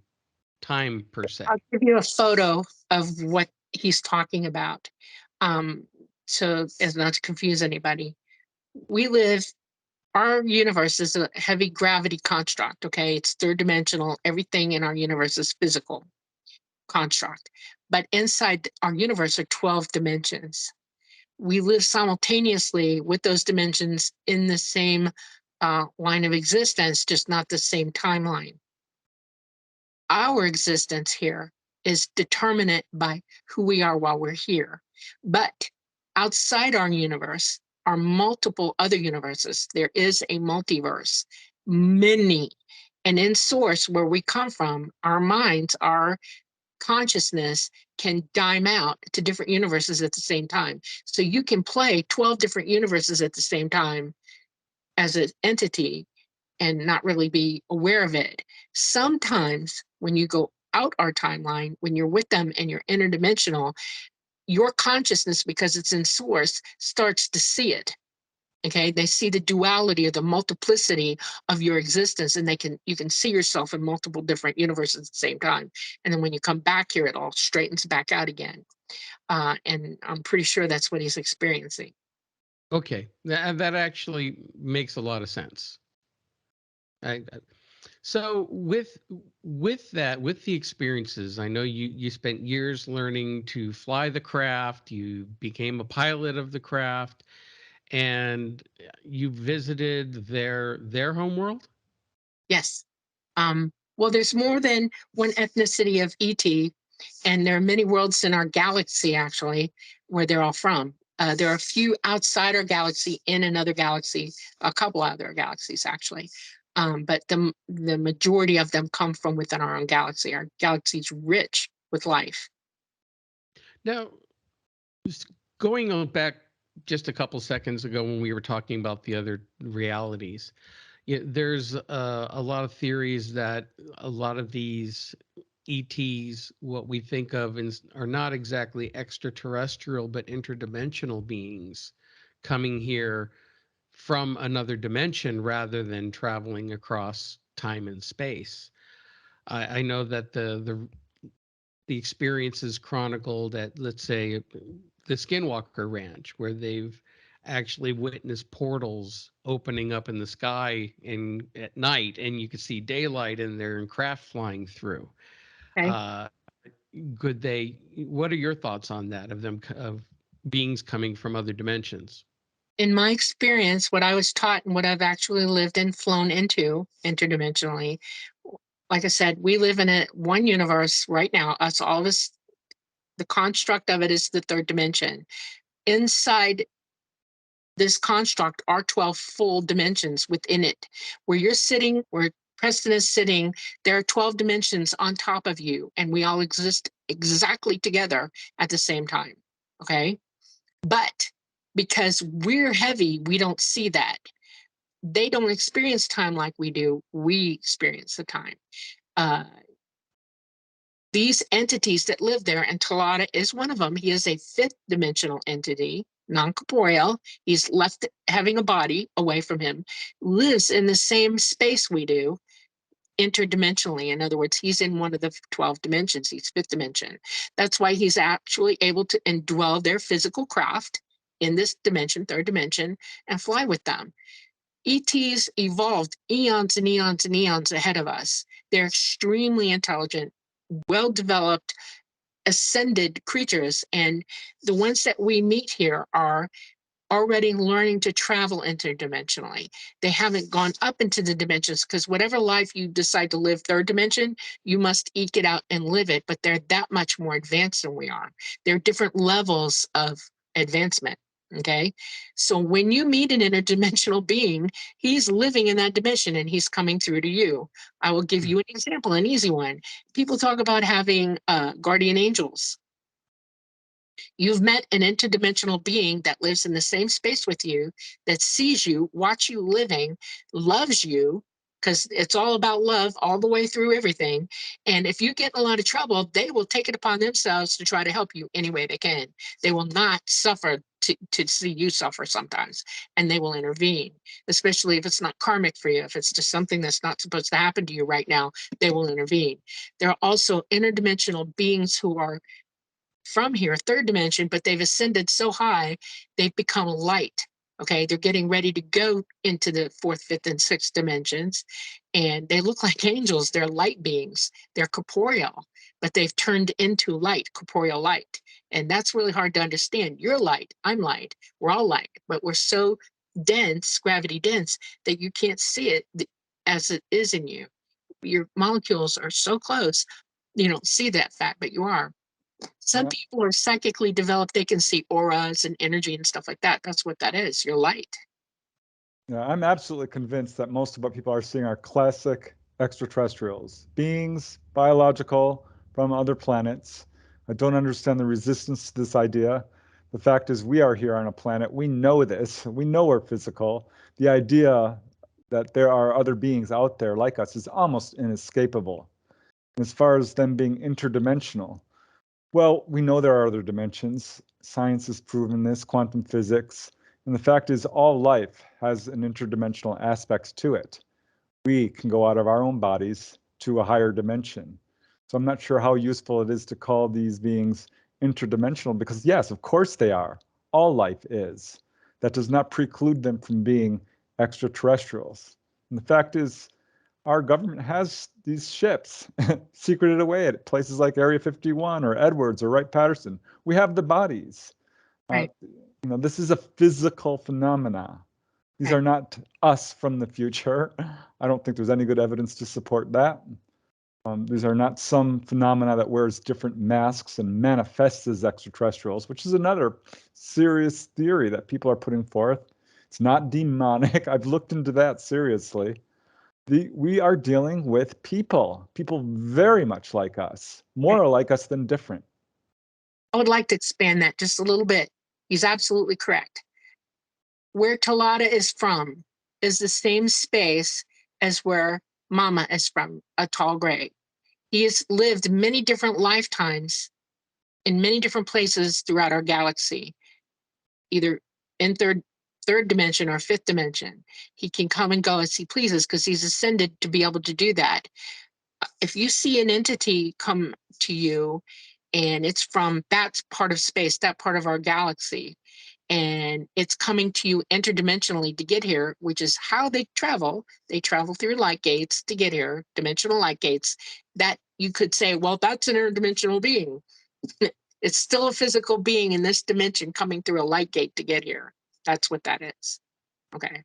time per se. I'll give you a photo of what he's talking about. Um, so as not to confuse anybody, our universe is a heavy gravity construct, okay? It's third dimensional. Everything in our universe is physical construct. But inside our universe are 12 dimensions. We live simultaneously with those dimensions in the same line of existence, just not the same timeline. Our existence here is determinate by who we are while we're here. But outside our universe are multiple other universes. There is a multiverse, many. And in source, where we come from, our minds are consciousness can dime out to different universes at the same time. So you can play 12 different universes at the same time as an entity and not really be aware of it. Sometimes when you go out our timeline, when you're with them and you're interdimensional, your consciousness, because it's in source, starts to see it. Okay, they see the duality or the multiplicity of your existence, and you can see yourself in multiple different universes at the same time. And then when you come back here, it all straightens back out again. And I'm pretty sure that's what he's experiencing. Okay, that actually makes a lot of sense. So with that, with the experiences, I know you spent years learning to fly the craft. You became a pilot of the craft, and you visited their homeworld. Yes. Well, there's more than one ethnicity of ET, and there are many worlds in our galaxy, actually, where they're all from. There are a few outside our galaxy in another galaxy, a couple other galaxies, actually. But the majority of them come from within our own galaxy. Our galaxy is rich with life. Now, going on back just a couple seconds ago when we were talking about the other realities, there's a lot of theories that a lot of these ETs, what we think of are not exactly extraterrestrial, but interdimensional beings coming here from another dimension rather than traveling across time and space. I know that the experiences chronicled at, let's say, the Skinwalker Ranch, where they've actually witnessed portals opening up in the sky at night, and you could see daylight in there and craft flying through. Okay. What are your thoughts on that, of beings coming from other dimensions? In my experience, what I was taught and what I've actually lived and flown into interdimensionally, like I said, we live in one universe right now. All of us, the construct of it is the third dimension. Inside this construct are 12 full dimensions within it. Where you're sitting, where Preston is sitting, there are 12 dimensions on top of you, and we all exist exactly together at the same time. Okay? But because we're heavy, we don't see that. They don't experience time like we do. We experience the time. These entities that live there, and Talata is one of them. He is a fifth dimensional entity, non-corporeal. He's left having a body away from him, lives in the same space we do, interdimensionally. In other words, he's in one of the 12 dimensions. He's fifth dimension. That's why he's actually able to indwell their physical craft in this dimension, third dimension, and fly with them. ETs evolved eons and eons and eons ahead of us. They're extremely intelligent, well-developed, ascended creatures. And the ones that we meet here are already learning to travel interdimensionally. They haven't gone up into the dimensions, because whatever life you decide to live third dimension, you must eke it out and live it. But they're that much more advanced than we are. There are different levels of advancement. Okay. So when you meet an interdimensional being, he's living in that dimension and he's coming through to you. I will give you an example, an easy one. People talk about having guardian angels. You've met an interdimensional being that lives in the same space with you, that sees you, watch you living, loves you, because it's all about love all the way through everything. And if you get in a lot of trouble, they will take it upon themselves to try to help you any way they can. They will not suffer to see you suffer sometimes, and they will intervene, especially if it's not karmic for you. If it's just something that's not supposed to happen to you right now, they will intervene. There are also interdimensional beings who are from here, third dimension, but they've ascended so high, they've become light. Okay, they're getting ready to go into the fourth, fifth, and sixth dimensions, and they look like angels. They're light beings. They're corporeal, but they've turned into light, corporeal light. And that's really hard to understand. You're light, I'm light, we're all light, but we're so dense, gravity dense, that you can't see it as it is in you. Your molecules are so close, you don't see that fact, but you are. Some people are psychically developed. They can see auras and energy and stuff like that. That's what that is. You're light. Yeah, I'm absolutely convinced that most of what people are seeing are classic extraterrestrials, beings, biological, from other planets. I don't understand the resistance to this idea. The fact is, we are here on a planet. We know this. We know we're physical. The idea that there are other beings out there like us is almost inescapable. As far as them being interdimensional, well, we know there are other dimensions. Science has proven this, quantum physics. And the fact is, all life has an interdimensional aspect to it. We can go out of our own bodies to a higher dimension. So I'm not sure how useful it is to call these beings interdimensional, because yes, of course they are. All life is. That does not preclude them from being extraterrestrials. And the fact is, our government has these ships secreted away at places like Area 51 or Edwards or Wright-Patterson. We have the bodies. Right. This is a physical phenomena. These Right. are not us from the future. I don't think there's any good evidence to support that. These are not some phenomena that wears different masks and manifests as extraterrestrials, which is another serious theory that people are putting forth. It's not demonic. I've looked into that seriously. We are dealing with people very much like us, more like us than different. I would like to expand that just a little bit. He's absolutely correct. Where Talata is from is the same space as where Mama is from, a tall gray. He has lived many different lifetimes in many different places throughout our galaxy, either in third dimension or fifth dimension. He can come and go as he pleases because he's ascended to be able to do that. If you see an entity come to you and it's from that part of space, that part of our galaxy, and it's coming to you interdimensionally to get here, which is how they travel. They travel through light gates to get here, dimensional light gates, that you could say, well, that's an interdimensional being. It's still a physical being in this dimension coming through a light gate to get here. That's what that is. Okay.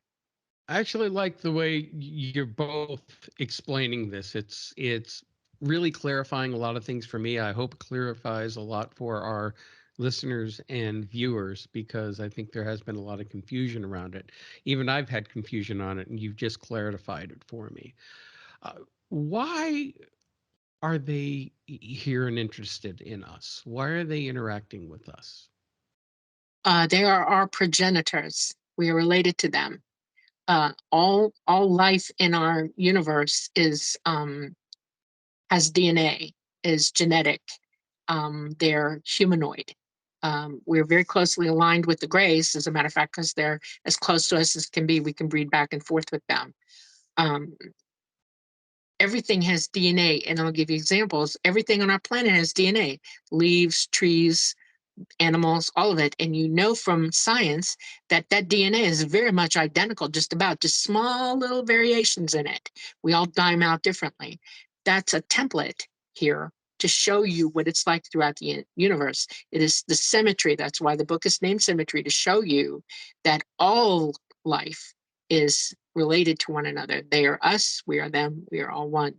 I actually like the way you're both explaining this. It's really clarifying a lot of things for me. I hope it clarifies a lot for our listeners and viewers, because I think there has been a lot of confusion around it. Even I've had confusion on it, and you've just clarified it for me. Why are they here and interested in us? Why are they interacting with us? They are our progenitors. We are related to them. All life in our universe is has DNA, is genetic. They're humanoid. We're very closely aligned with the Greys, as a matter of fact, because they're as close to us as can be. We can breed back and forth with them. Everything has DNA, and I'll give you examples. Everything on our planet has DNA: leaves, trees, animals, all of it. And you know from science that that DNA is very much identical, just small little variations in it. We all dime out differently. That's a template here to show you what it's like throughout the universe. It is the symmetry. That's why the book is named Symmetry, to show you that all life is related to one another. They are us, we are them, we are all one.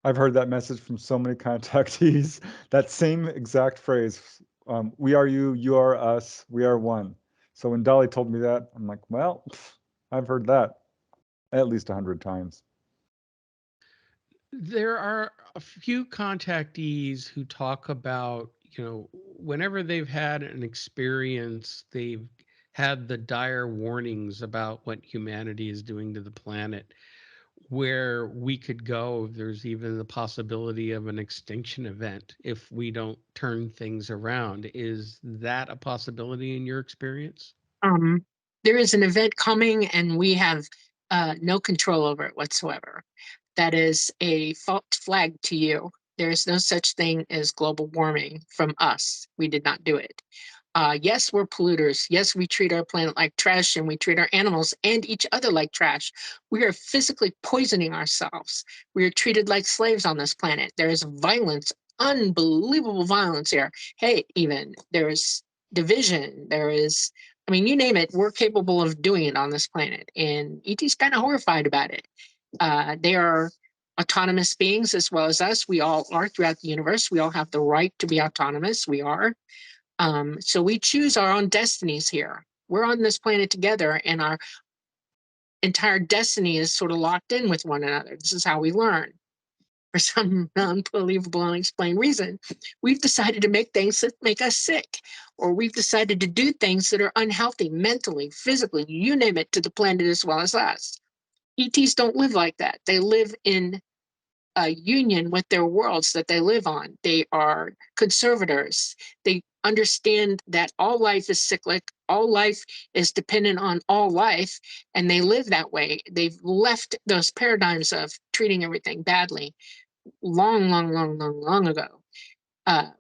I've heard that message from so many contactees. That same exact phrase, we are you, you are us, we are one. So when Dolly told me that, I'm like, well, I've heard that at least 100 times. There are a few contactees who talk about, whenever they've had an experience, they've had the dire warnings about what humanity is doing to the planet, where we could go. There's even the possibility of an extinction event if we don't turn things around. Is that a possibility in your experience? There is an event coming, and we have no control over it whatsoever. That is a false flag to you. There is no such thing as global warming from us. We did not do it. Yes, we're polluters. Yes, we treat our planet like trash, and we treat our animals and each other like trash. We are physically poisoning ourselves. We are treated like slaves on this planet. There is violence, unbelievable violence here. Hate, even. There is division. There is, I mean, you name it, we're capable of doing it on this planet. And ET's kind of horrified about it. They are autonomous beings as well as us. We all are throughout the universe. We all have the right to be autonomous. We are. So we choose our own destinies here. We're on this planet together, and our entire destiny is sort of locked in with one another. This is how we learn. for some unbelievable, unexplained reason, we've decided to make things that make us sick, or we've decided to do things that are unhealthy mentally, physically, you name it, to the planet as well as us. ETs don't live like that. They live in a union with their worlds that they live on. They are conservators. They understand that all life is cyclic, all life is dependent on all life, and they live that way. They've left those paradigms of treating everything badly long ago.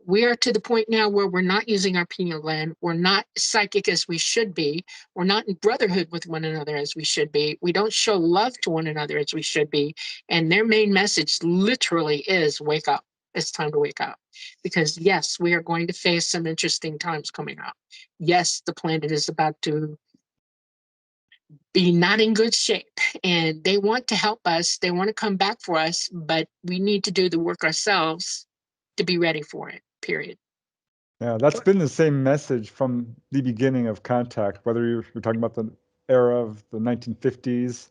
We are to the point now where we're not using our pineal gland. We're not psychic as we should be. We're not in brotherhood with one another as we should be. We don't show love to one another as we should be. And their main message literally is wake up. It's time to wake up. Because yes, we are going to face some interesting times coming up. Yes, the planet is about to be not in good shape, and they want to help us. They want to come back for us, but we need to do the work ourselves to be ready for it, period. Yeah, that's been the same message from the beginning of contact, whether you're talking about the era of the 1950s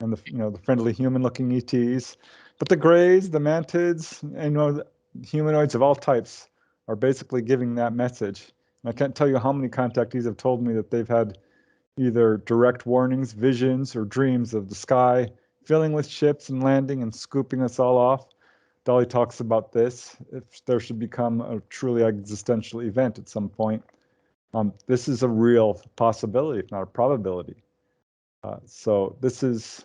and the friendly human-looking ETs, but the greys, the mantids, and the humanoids of all types are basically giving that message. And I can't tell you how many contactees have told me that they've had either direct warnings, visions, or dreams of the sky filling with ships and landing and scooping us all off. Dolly talks about this. If there should become a truly existential event at some point, this is a real possibility, if not a probability. So this is,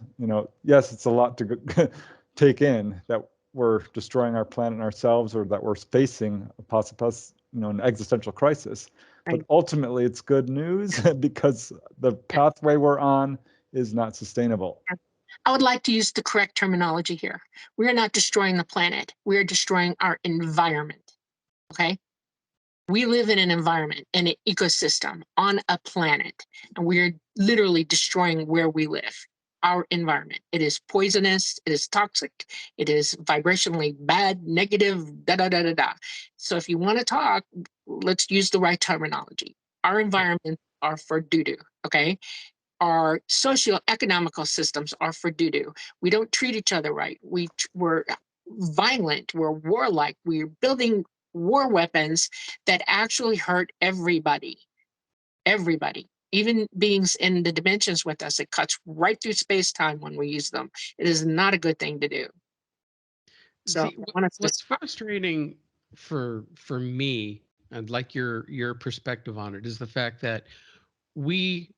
yes, it's a lot to take in, that we're destroying our planet and ourselves, or that we're facing a possible, an existential crisis. But ultimately, it's good news because the pathway we're on is not sustainable. I would like to use the correct terminology here. We are not destroying the planet. We are destroying our environment. Okay? We live in an environment, in an ecosystem, on a planet, and we are literally destroying where we live, our environment. It is poisonous, it is toxic, it is vibrationally bad, negative, da da da da da. So if you want to talk, let's use the right terminology. Our environments are for doo-doo, okay? Our socio-economical systems are for doo-doo. We don't treat each other right. We're violent, we're warlike, we're building war weapons that actually hurt everybody. Everybody, even beings in the dimensions with us. It cuts right through space-time when we use them. It is not a good thing to do. So See, what's frustrating for me, and like your perspective on it, is the fact that we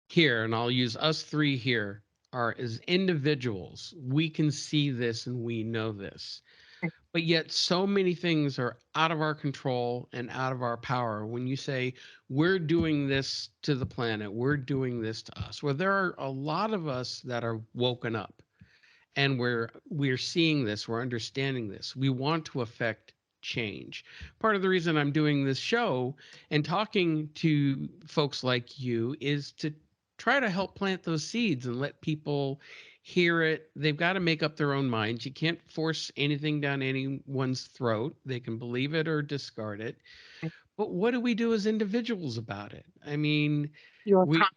here, and I'll use us three here, are as individuals. We can see this and we know this. But yet so many things are out of our control and out of our power. When you say we're doing this to the planet, we're doing this to us. Well, there are a lot of us that are woken up, and we're seeing this, we're understanding this. We want to affect change. Part of the reason I'm doing this show and talking to folks like you is to try to help plant those seeds and let people hear it. They've got to make up their own minds. You can't force anything down anyone's throat. They can believe it or discard it. But what do we do as individuals about it? I mean, we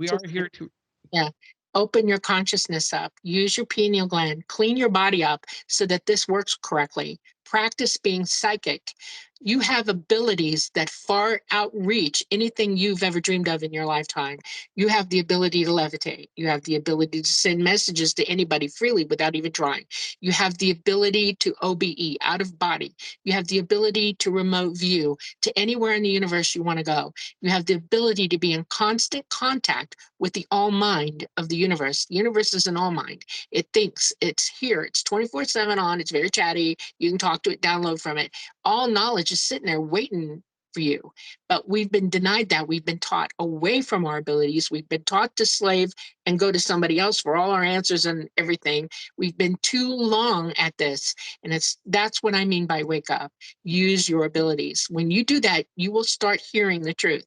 are here to... Yeah. Open your consciousness up. Use your pineal gland. Clean your body up so that this works correctly. Practice being psychic. You have abilities that far outreach anything you've ever dreamed of in your lifetime. You have the ability to levitate. You have the ability to send messages to anybody freely without even trying. You have the ability to OBE, out of body. You have the ability to remote view to anywhere in the universe you want to go. You have the ability to be in constant contact with the all mind of the universe. The universe is an all mind. It thinks, it's here, it's 24/7 on, it's very chatty. You can talk to it, download from it. All knowledge is sitting there waiting for you. But we've been denied that. We've been taught away from our abilities. We've been taught to slave and go to somebody else for all our answers and everything. We've been too long at this. And that's what I mean by wake up. Use your abilities. When you do that, you will start hearing the truth.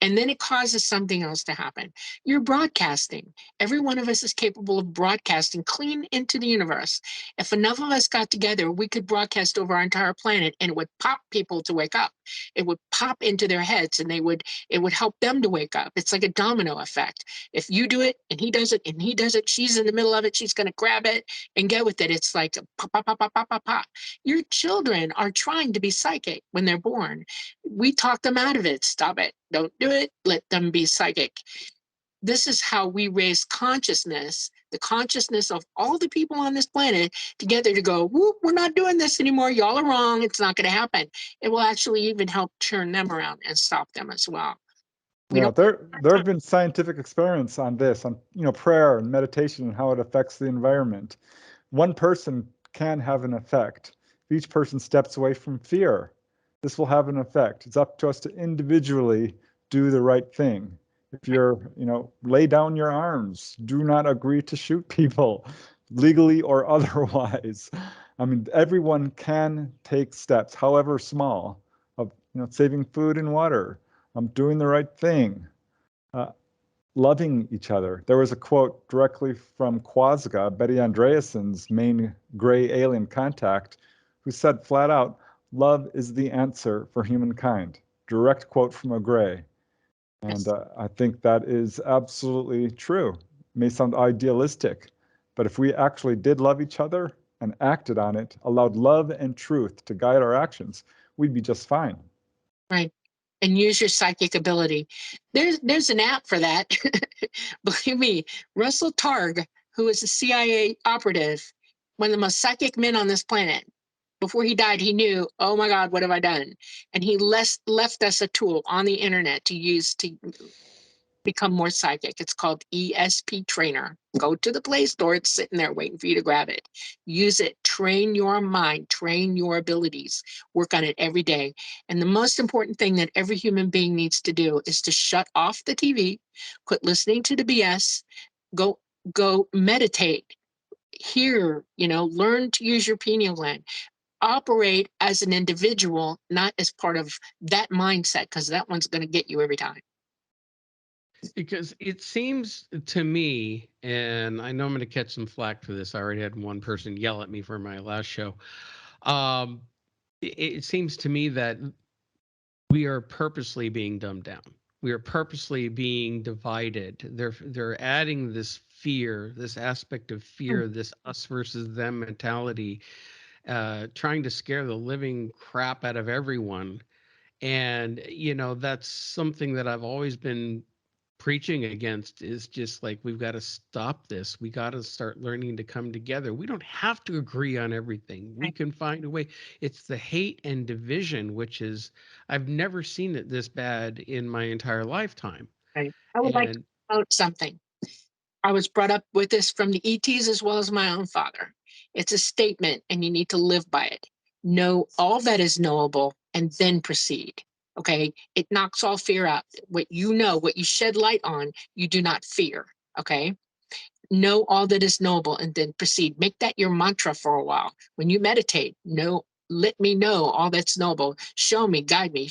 And then it causes something else to happen. You're broadcasting. Every one of us is capable of broadcasting clean into the universe. If enough of us got together, we could broadcast over our entire planet, and it would pop people to wake up. It would pop into their heads, and it would help them to wake up. It's like a domino effect. If you do it and he does it and he does it, she's in the middle of it, she's going to grab it and get with it. It's like pop, pop, pop, pop, pop, pop, pop. Your children are trying to be psychic when they're born. We talk them out of it. Stop it. Don't do it. Let them be psychic. This is how we raise consciousness, the consciousness of all the people on this planet together to go, whoop, we're not doing this anymore. Y'all are wrong. It's not going to happen. It will actually even help turn them around and stop them as well. Yeah, there have been scientific experiments on this, on prayer and meditation and how it affects the environment. One person can have an effect. If each person steps away from fear, this will have an effect. It's up to us to individually do the right thing. If you're, lay down your arms, do not agree to shoot people, legally or otherwise. I mean, everyone can take steps, however small, of saving food and water, doing the right thing, loving each other. There was a quote directly from Quasga, Betty Andreasen's main gray alien contact, who said flat out, "Love is the answer for humankind." Direct quote from a gray. And I think that is absolutely true. It may sound idealistic, but if we actually did love each other and acted on it, allowed love and truth to guide our actions, we'd be just fine. Right. And use your psychic ability. There's an app for that. Believe me, Russell Targ, who is a CIA operative, one of the most psychic men on this planet, before he died, he knew, oh my God, what have I done? And he left us a tool on the internet to use to become more psychic. It's called ESP Trainer. Go to the Play Store. It's sitting there waiting for you to grab it. Use it. Train your mind. Train your abilities. Work on it every day. And the most important thing that every human being needs to do is to shut off the TV, quit listening to the BS, go meditate, hear, learn to use your pineal gland. Operate as an individual, not as part of that mindset, because that one's going to get you every time. Because it seems to me, and I know I'm going to catch some flack for this. I already had one person yell at me for my last show. It seems to me that we are purposely being dumbed down. We are purposely being divided. They're adding this fear, this aspect of fear, this us versus them mentality, trying to scare the living crap out of everyone. And that's something that I've always been preaching against, is just like, we've got to stop this. We got to start learning to come together. We don't have to agree on everything. We can find a way. It's the hate and division, which is, I've never seen it this bad in my entire lifetime. Right. I would like to note something. I was brought up with this from the ETs as well as my own father. It's a statement and you need to live by it. Know all that is knowable and then proceed. Okay. It knocks all fear out. What what you shed light on, you do not fear. Okay. Know all that is knowable and then proceed. Make that your mantra for a while. When you meditate, let me know all that's knowable. Show me, guide me,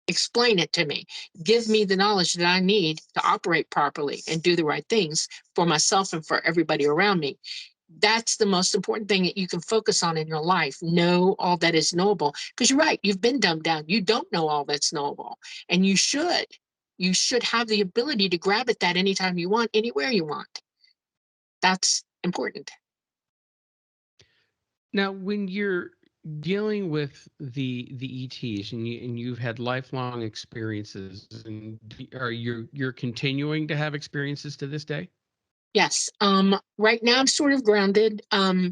explain it to me. Give me the knowledge that I need to operate properly and do the right things for myself and for everybody around me. That's the most important thing that you can focus on in your life. Know all that is knowable. Because you're right, you've been dumbed down. You don't know all that's knowable. And you should. You should have the ability to grab at that anytime you want, anywhere you want. That's important. Now, when you're dealing with the ETs and you've had lifelong experiences, and are you're continuing to have experiences to this day? Yes. Right now I'm sort of grounded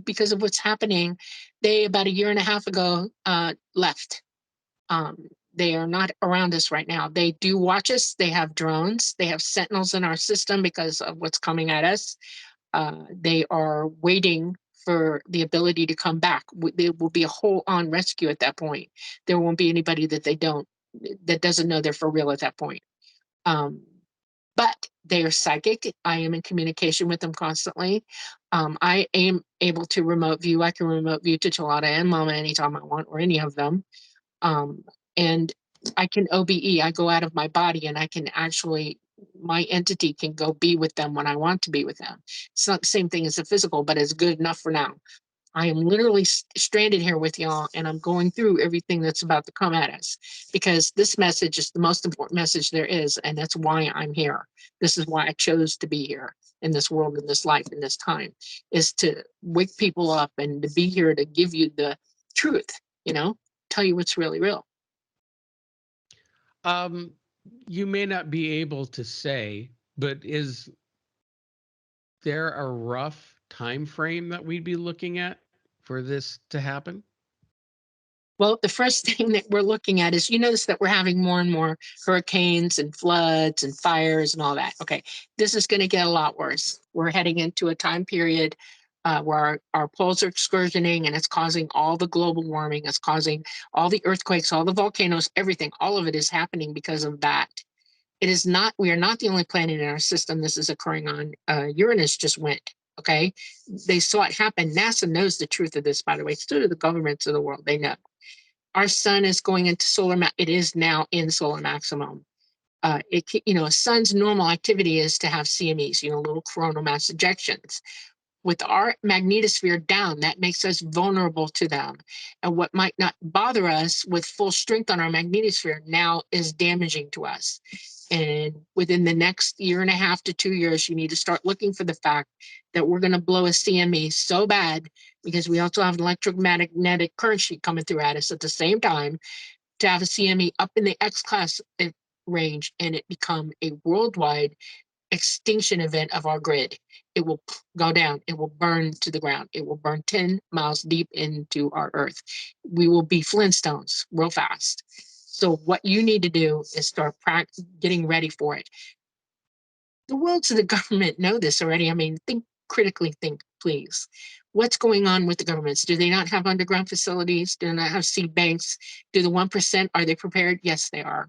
because of what's happening. They, about a year and a half ago, left. They are not around us right now. They do watch us. They have drones. They have sentinels in our system because of what's coming at us. They are waiting for the ability to come back. There will be a whole on rescue at that point. There won't be anybody that doesn't know they're for real at that point. But they are psychic. I am in communication with them constantly. I am able to remote view. I can remote view to Chalada and Mama anytime I want, or any of them. And I can OBE, I go out of my body and I can actually, my entity can go be with them when I want to be with them. It's not the same thing as the physical, but it's good enough for now. I am literally stranded here with y'all, and I'm going through everything that's about to come at us because this message is the most important message there is, and that's why I'm here. This is why I chose to be here in this world, in this life, in this time, is to wake people up and to be here to give you the truth, you know, tell you what's really real. Um, you may not be able to say, but is there a rough time frame that we'd be looking at for this to happen? Well, the first thing that we're looking at is, you notice that we're having more and more hurricanes and floods and fires and all that. Okay, this is going to get a lot worse. We're heading into a time period where our poles are excursioning, and it's causing all the global warming. It's causing all the earthquakes, all the volcanoes, everything. All of it is happening because of that. It is not, we are not the only planet in our system this is occurring on. Uranus just went. Okay, they saw it happen. NASA knows the truth of this, by the way. So do the governments of the world. They know. Our sun is going into it is now in solar maximum. A sun's normal activity is to have CMEs, little coronal mass ejections. With our magnetosphere down, that makes us vulnerable to them. And what might not bother us with full strength on our magnetosphere now is damaging to us. And within the next year and a half to 2 years, you need to start looking for the fact that we're going to blow a CME so bad, because we also have an electromagnetic current sheet coming through at us at the same time, to have a CME up in the X class range, and it become a worldwide extinction event of our grid. It will go down. It will burn to the ground. It will burn 10 miles deep into our earth. We will be Flintstones real fast. So what you need to do is start getting ready for it. The worlds of the government know this already. I mean, think critically, think, please. What's going on with the governments? Do they not have underground facilities? Do they not have seed banks? Do the 1%, are they prepared? Yes, they are.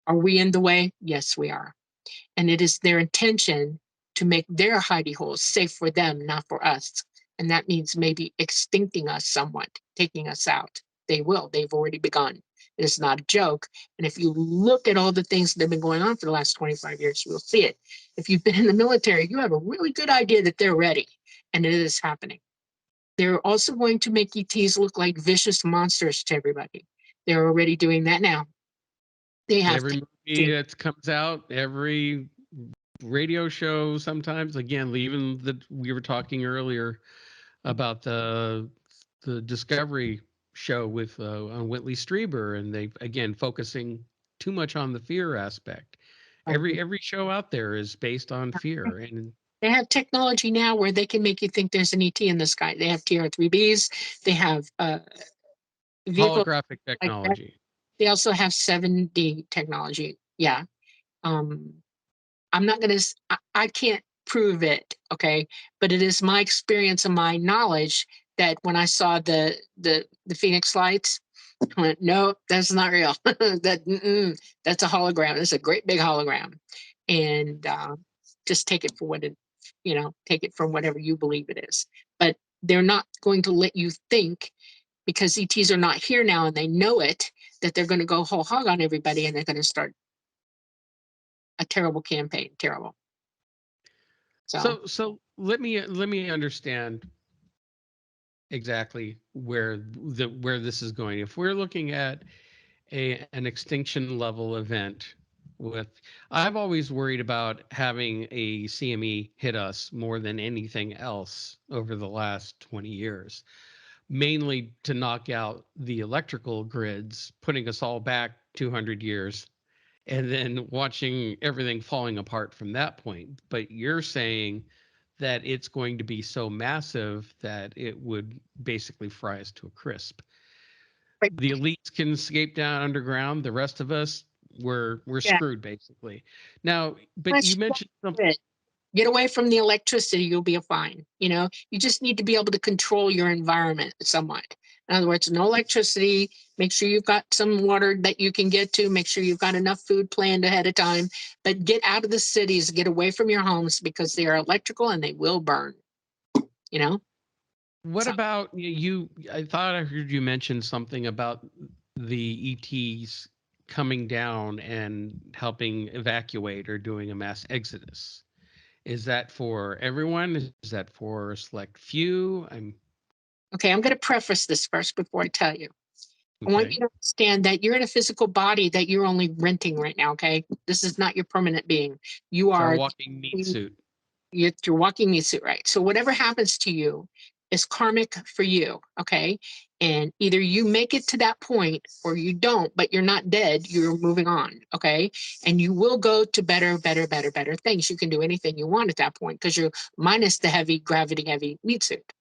Are we in the way? Yes, we are. And it is their intention to make their hidey holes safe for them, not for us. And that means maybe extincting us somewhat, taking us out. They will. They've already begun. It is not a joke. And if you look at all the things that have been going on for the last 25 years, you'll see it. If you've been in the military, you have a really good idea that they're ready, and it is happening. They're also going to make ETs look like vicious monsters to everybody. They're already doing that now. They have every movie that comes out, every radio show, sometimes, again, even we were talking earlier about the Discovery show with on Whitley Strieber, and they again focusing too much on the fear aspect. Every show out there is based on fear, and they have technology now where they can make you think there's an ET in the sky. They have TR-3Bs. They have vehicles holographic technology. Like they also have 7D technology. Yeah. I'm not going to, I can't prove it. Okay. But it is my experience and my knowledge that when I saw the Phoenix lights, I went, no, that's not real. That's a hologram. It's a great big hologram. And just take it for what it, take it from whatever you believe it is. But they're not going to let you think, because ETs are not here now and they know it, that they're going to go whole hog on everybody and they're going to start a terrible campaign. Terrible. So let me understand exactly where this is going. If we're looking at an extinction level event I've always worried about having a CME hit us more than anything else over the last 20 years, mainly to knock out the electrical grids, putting us all back 200 years, and then watching everything falling apart from that point. But you're saying that it's going to be so massive that it would basically fry us to a crisp. Right. The elites can escape down underground. The rest of us, we're screwed basically. Now, but you mentioned something. Get away from the electricity, you'll be fine. You just need to be able to control your environment somewhat. In other words, no electricity. Make sure you've got some water that you can get to. Make sure you've got enough food planned ahead of time. But get out of the cities, get away from your homes, because they are electrical and they will burn. What about you? I thought I heard you mention something about the ETs coming down and helping evacuate or doing a mass exodus. Is that for everyone? Is that for a select few? Okay, I'm going to preface this first before I tell you. I want you Okay. to understand that you're in a physical body that you're only renting right now, okay? This is not your permanent being. You It's our are walking meat suit. you're walking me suit, right? So whatever happens to you is karmic for you, okay? And either you make it to that point or you don't, but you're not dead, you're moving on, okay? And you will go to better things. You can do anything you want at that point because you're minus the heavy gravity, heavy meat suit.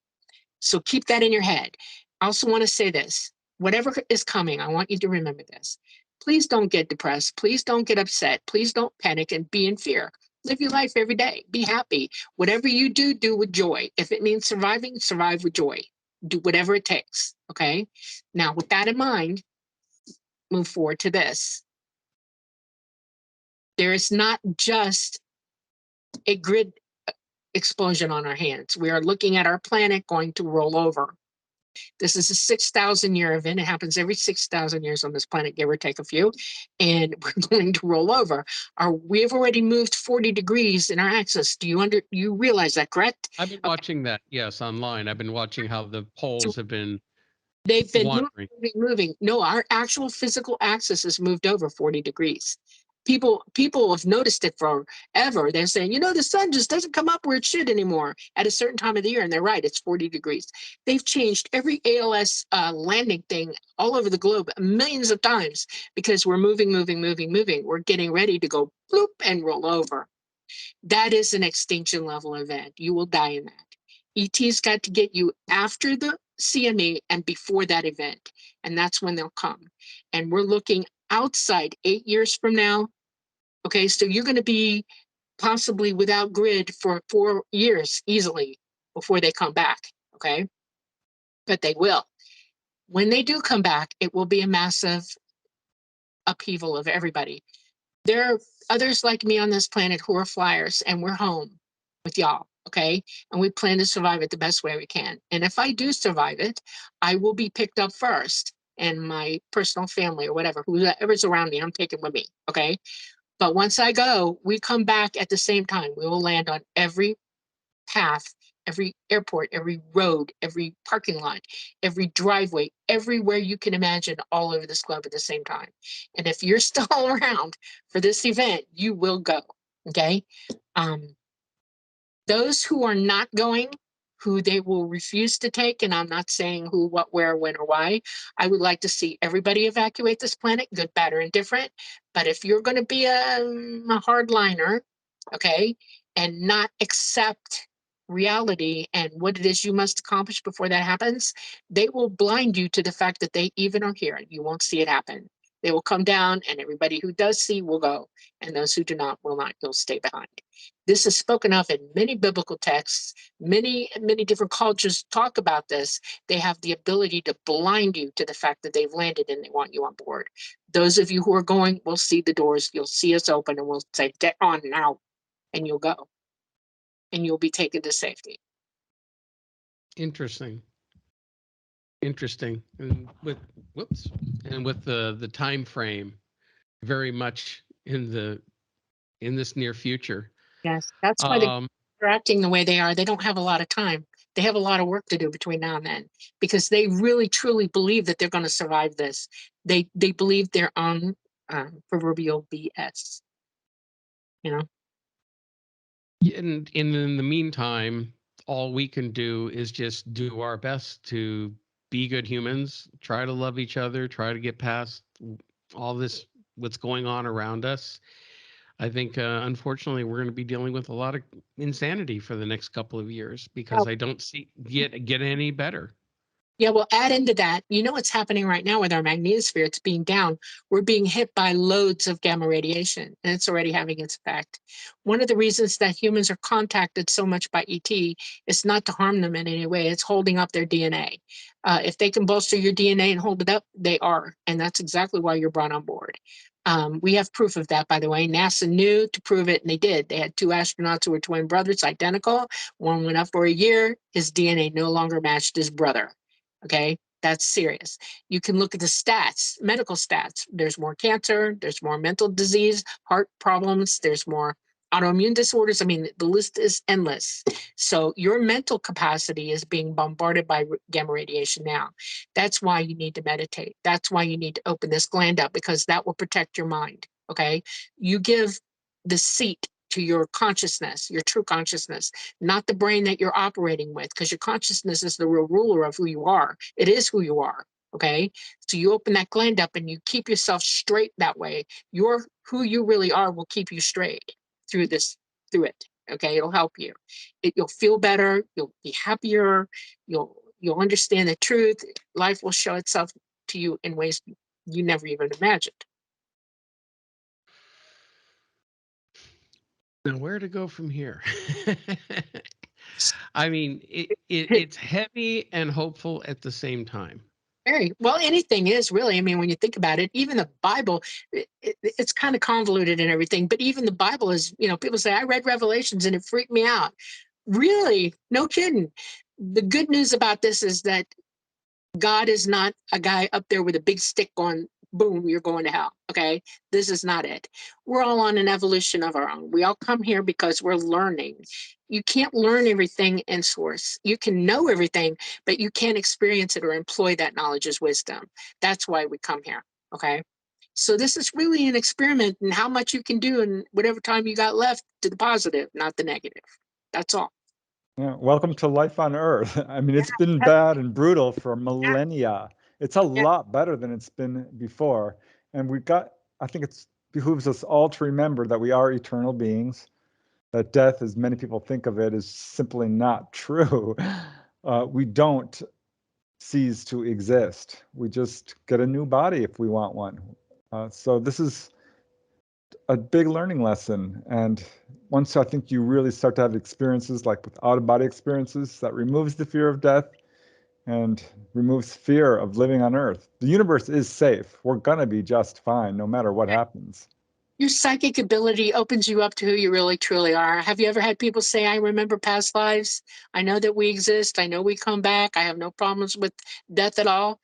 So keep that in your head. I also want to say this, whatever is coming, I want you to remember this. Please don't get depressed. Please don't get upset. Please don't panic and be in fear. Live your life every day. Be happy. Whatever you do, do with joy. If it means surviving, survive with joy. Do whatever it takes. Okay. Now, with that in mind, move forward to this. There is not just a grid explosion on our hands. We are looking at our planet going to roll over. This is a 6,000 year event. It happens every 6,000 years on this planet, give or take a few, and we're going to roll over. We've already moved 40 degrees in our axis. Do you realize that, correct? I've been watching that, yes, online. I've been watching how the poles have been They've been wandering. moving. No, our actual physical axis has moved over 40 degrees. People have noticed it forever. They're saying, the sun just doesn't come up where it should anymore at a certain time of the year. And they're right, it's 40 degrees. They've changed every ALS landing thing all over the globe millions of times because we're moving. We're getting ready to go bloop and roll over. That is an extinction level event. You will die in that. ET's got to get you after the CME and before that event. And that's when they'll come. And we're looking outside 8 years from now. Okay, so you're going to be possibly without grid for 4 years easily before they come back. Okay, but they will. When they do come back, it will be a massive upheaval of everybody. There are others like me on this planet who are flyers, and we're home with y'all, okay? And we plan to survive it the best way we can. And if I do survive it, I will be picked up first, and my personal family or whatever, whoever's around me, I'm taking with me, okay? But once I go, we come back at the same time. We will land on every path, every airport, every road, every parking lot, every driveway, everywhere you can imagine all over this globe at the same time. And if you're still around for this event, you will go. Okay. Those who are not going, who they will refuse to take, and I'm not saying who, what, where, when, or why, I would like to see everybody evacuate this planet, good, bad, or indifferent. But if you're going to be a hardliner, okay, and not accept reality and what it is you must accomplish before that happens, they will blind you to the fact that they even are here. You won't see it happen. They will come down, and everybody who does see will go, and those who do not will not. You'll stay behind. This is spoken of in many biblical texts. Many different cultures talk about this. They have the ability to blind you to the fact that they've landed and they want you on board. Those of you who are going will see the doors. You'll see us open, and we'll say, "Get on now," and you'll go, and you'll be taken to safety. Interesting. And with the time frame very much in this near future. Yes, that's why they're acting the way they are. They don't have a lot of time. They have a lot of work to do between now and then because they really truly believe that they're going to survive this. They believe they're on proverbial BS. And in the meantime, all we can do is just do our best to be good humans, try to love each other, try to get past all this, what's going on around us. I think, unfortunately, we're going to be dealing with a lot of insanity for the next couple of years because I don't see get any better. Yeah, well, add into that, what's happening right now with our magnetosphere, it's being down. We're being hit by loads of gamma radiation, and it's already having its effect. One of the reasons that humans are contacted so much by ET is not to harm them in any way. It's holding up their DNA. If they can bolster your DNA and hold it up, they are. And that's exactly why you're brought on board. We have proof of that, by the way. NASA knew to prove it, and they did. They had 2 astronauts who were twin brothers, identical. One went up for a year. His DNA no longer matched his brother. Okay, That's serious. You can look at the stats, medical stats. There's more cancer, there's more mental disease, heart problems, there's more autoimmune disorders. I mean, the list is endless. So your mental capacity is being bombarded by gamma radiation now. That's why you need to meditate. That's why you need to open this gland up, because that will protect your mind. Okay. You give the seat to your consciousness, your true consciousness, not the brain that you're operating with, because your consciousness is the real ruler of who you are. It is who you are. Okay. So you open that gland up and you keep yourself straight that way. Who you really are will keep you straight through it. Okay. It'll help you. You'll feel better. You'll be happier. You'll understand the truth. Life will show itself to you in ways you never even imagined. Now, where to go from here? I mean, it's heavy and hopeful at the same time. Very well, anything is really. I mean, when you think about it, even the Bible, it's kind of convoluted and everything, but even the Bible is, people say, I read Revelations and it freaked me out. Really? No kidding. The good news about this is that God is not a guy up there with a big stick going, boom, you're going to hell. Okay. This is not it. We're all on an evolution of our own. We all come here because we're learning. You can't learn everything in source. You can know everything, but you can't experience it or employ that knowledge as wisdom. That's why we come here. Okay. So this is really an experiment in how much you can do in whatever time you got left to the positive, not the negative. That's all. Yeah, welcome to life on Earth. I mean, it's been bad and brutal for millennia. It's a lot better than it's been before. And I think it behooves us all to remember that we are eternal beings, that death, as many people think of it, is simply not true. We don't cease to exist. We just get a new body if we want one. So this is a big learning lesson. And once I think you really start to have experiences like with out-of-body experiences, that removes the fear of death and removes fear of living on Earth. The universe is safe. We're going to be just fine no matter what happens. Your psychic ability opens you up to who you really truly are. Have you ever had people say, I remember past lives? I know that we exist. I know we come back. I have no problems with death at all.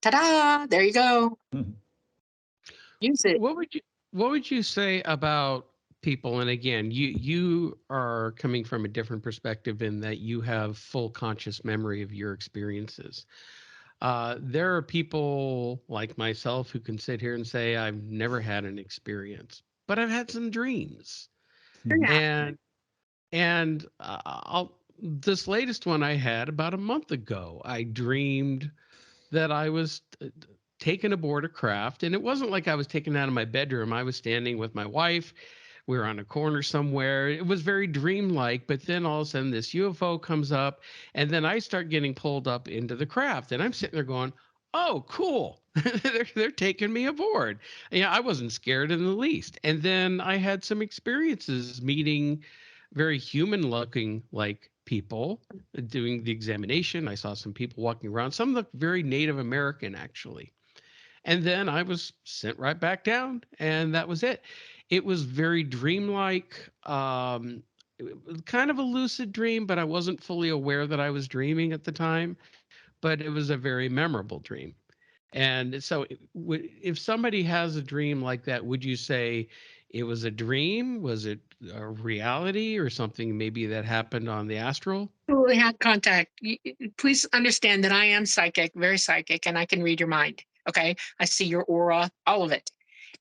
Ta-da! There you go. Use it. What would you say about people? And again, you are coming from a different perspective in that you have full conscious memory of your experiences. There are people like myself who can sit here and say, I've never had an experience, but I've had some dreams. Yeah. And this latest one I had about a month ago, I dreamed that I was taken aboard a craft, and it wasn't like I was taken out of my bedroom. I was standing with my wife. We were on a corner somewhere. It was very dreamlike, but then all of a sudden this UFO comes up, and then I start getting pulled up into the craft, and I'm sitting there going, "Oh, cool! they're taking me aboard." Yeah, I wasn't scared in the least. And then I had some experiences meeting very human-looking like people doing the examination. I saw some people walking around. Some looked very Native American, actually. And then I was sent right back down, and that was it. It was very dreamlike, kind of a lucid dream, but I wasn't fully aware that I was dreaming at the time. But it was a very memorable dream. And so, if somebody has a dream like that, would you say it was a dream? Was it a reality or something maybe that happened on the astral? Absolutely had contact. Please understand that I am psychic, very psychic, and I can read your mind. Okay. I see your aura, all of it.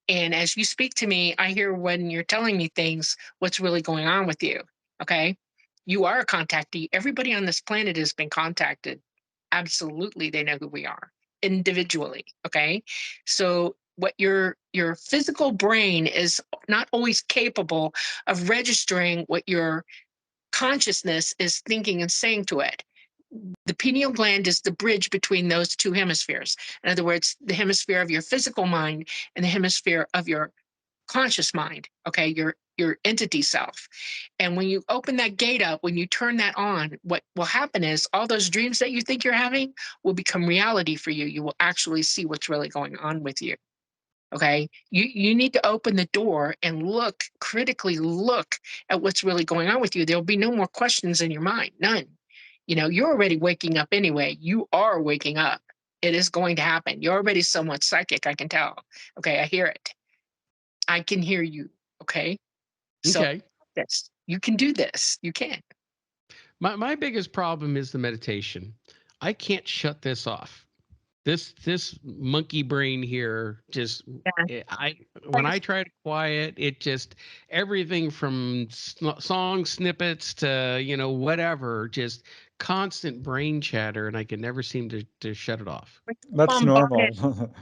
And as you speak to me, I hear when you're telling me things, what's really going on with you. Okay. You are a contactee. Everybody on this planet has been contacted. Absolutely. They know who we are individually. Okay. So what your physical brain is not always capable of registering what your consciousness is thinking and saying to it. The pineal gland is the bridge between those two hemispheres. In other words, the hemisphere of your physical mind and the hemisphere of your conscious mind, okay, your entity self. And when you open that gate up, when you turn that on, what will happen is all those dreams that you think you're having will become reality for you. You will actually see what's really going on with you. Okay. You need to open the door and critically look at what's really going on with you. There'll be no more questions in your mind. None. You're already waking up anyway. You are waking up. It is going to happen. You're already somewhat psychic, I can tell. Okay, I hear it. I can hear you. Okay. So Okay. this, you can do this. You can. My biggest problem is the meditation. I can't shut this off. This monkey brain here just I when I try to quiet it, just everything from song snippets to whatever, just constant brain chatter, and I can never seem to shut it off. That's Bombarded. normal.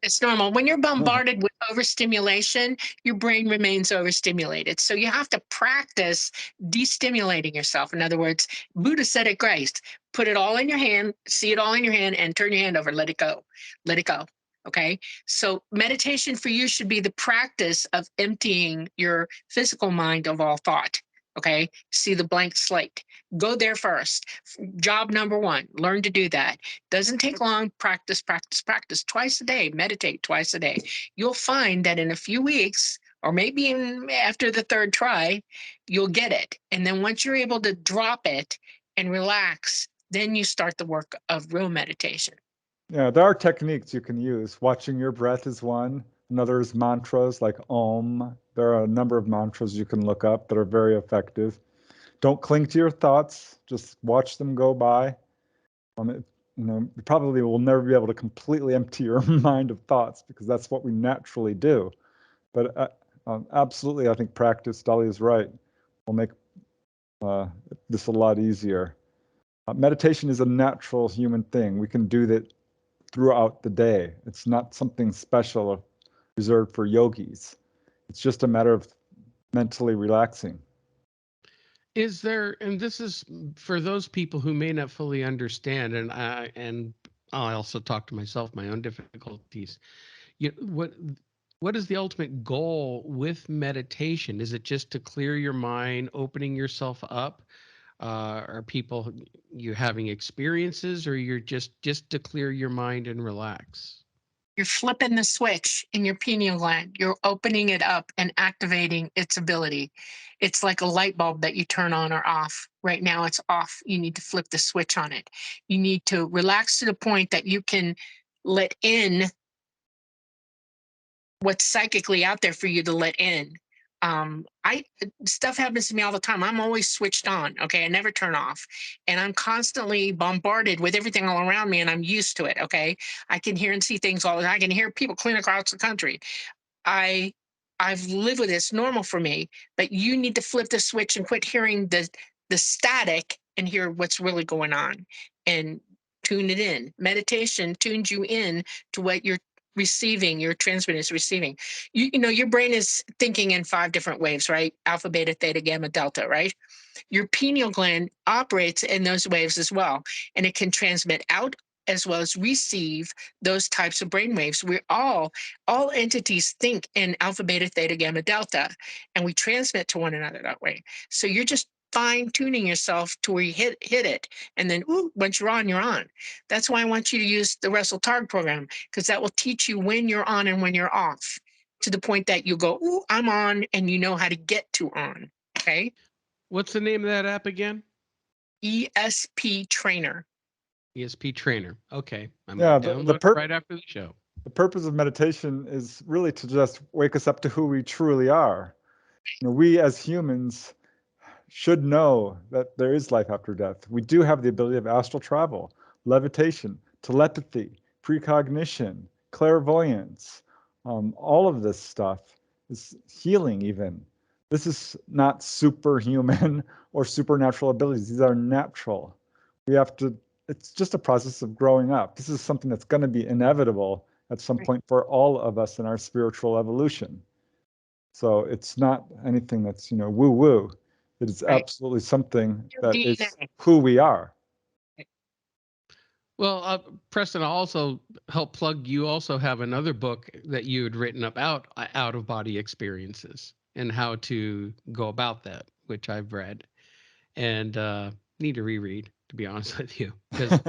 It's normal. When you're bombarded with overstimulation, your brain remains overstimulated. So you have to practice destimulating yourself. In other words, Buddha said it great. Put it all in your hand, see it all in your hand, and turn your hand over. Let it go. Let it go. Okay. So meditation for you should be the practice of emptying your physical mind of all thought. Okay. See the blank slate. Go there first. Job number one, learn to do that. Doesn't take long. Practice, practice, practice twice a day. Meditate twice a day. You'll find that in a few weeks, or maybe after the third try, you'll get it. And then once you're able to drop it and relax, then you start the work of real meditation. Yeah, there are techniques you can use. Watching your breath is one. Another is mantras like Om. There are a number of mantras you can look up that are very effective. Don't cling to your thoughts. Just watch them go by. You probably will never be able to completely empty your mind of thoughts because that's what we naturally do. But absolutely, I think practice, Dolly is right, will make this a lot easier. Meditation is a natural human thing. We can do that throughout the day. It's not something special or reserved for yogis. It's just a matter of mentally relaxing. Is there, and this is for those people who may not fully understand, and I also talk to myself, my own difficulties. What is the ultimate goal with meditation? Is it just to clear your mind, opening yourself up? Are people you having experiences, or you're just to clear your mind and relax? You're flipping the switch in your pineal gland. You're opening it up and activating its ability. It's like a light bulb that you turn on or off. Right now it's off. You need to flip the switch on it. You need to relax to the point that you can let in what's psychically out there for you to let in. I stuff happens to me all the time. I'm always switched on. Okay. I never turn off. And I'm constantly bombarded with everything all around me, and I'm used to it. Okay. I can hear and see things all the time. I can hear people clean across the country. I I've lived with it. It's normal for me, but you need to flip the switch and quit hearing the static and hear what's really going on and tune it in. Meditation tunes you in to what you're receiving, your transmitter is receiving. You know, your brain is thinking in 5 different waves, right? Alpha, beta, theta, gamma, delta, right? Your pineal gland operates in those waves as well, and it can transmit out as well as receive those types of brain waves. We're all entities think in alpha, beta, theta, gamma, delta, and we transmit to one another that way. So you're just fine tuning yourself to where you hit it, and then once you're on, you're on. That's why I want you to use the Wrestle Targ program, because that will teach you when you're on and when you're off, to the point that you go, ooh, I'm on, and you know how to get to on. Okay. What's the name of that app again? ESP Trainer. ESP Trainer. Okay, I'm Yeah, gonna download it right after the show. The purpose of meditation is really to just wake us up to who we truly are. You know, we as humans should know that there is life after death. We do have the ability of astral travel, levitation, telepathy, precognition, clairvoyance. All of this stuff is healing even. This is not superhuman or supernatural abilities. These are natural. We have to, it's just a process of growing up. This is something that's going to be inevitable at some point for all of us in our spiritual evolution. So it's not anything that's, woo-woo. It is absolutely something that is who we are. Well, Preston, I'll also help plug. You also have another book that you had written about out-of-body experiences and how to go about that, which I've read and need to reread, to be honest with you, because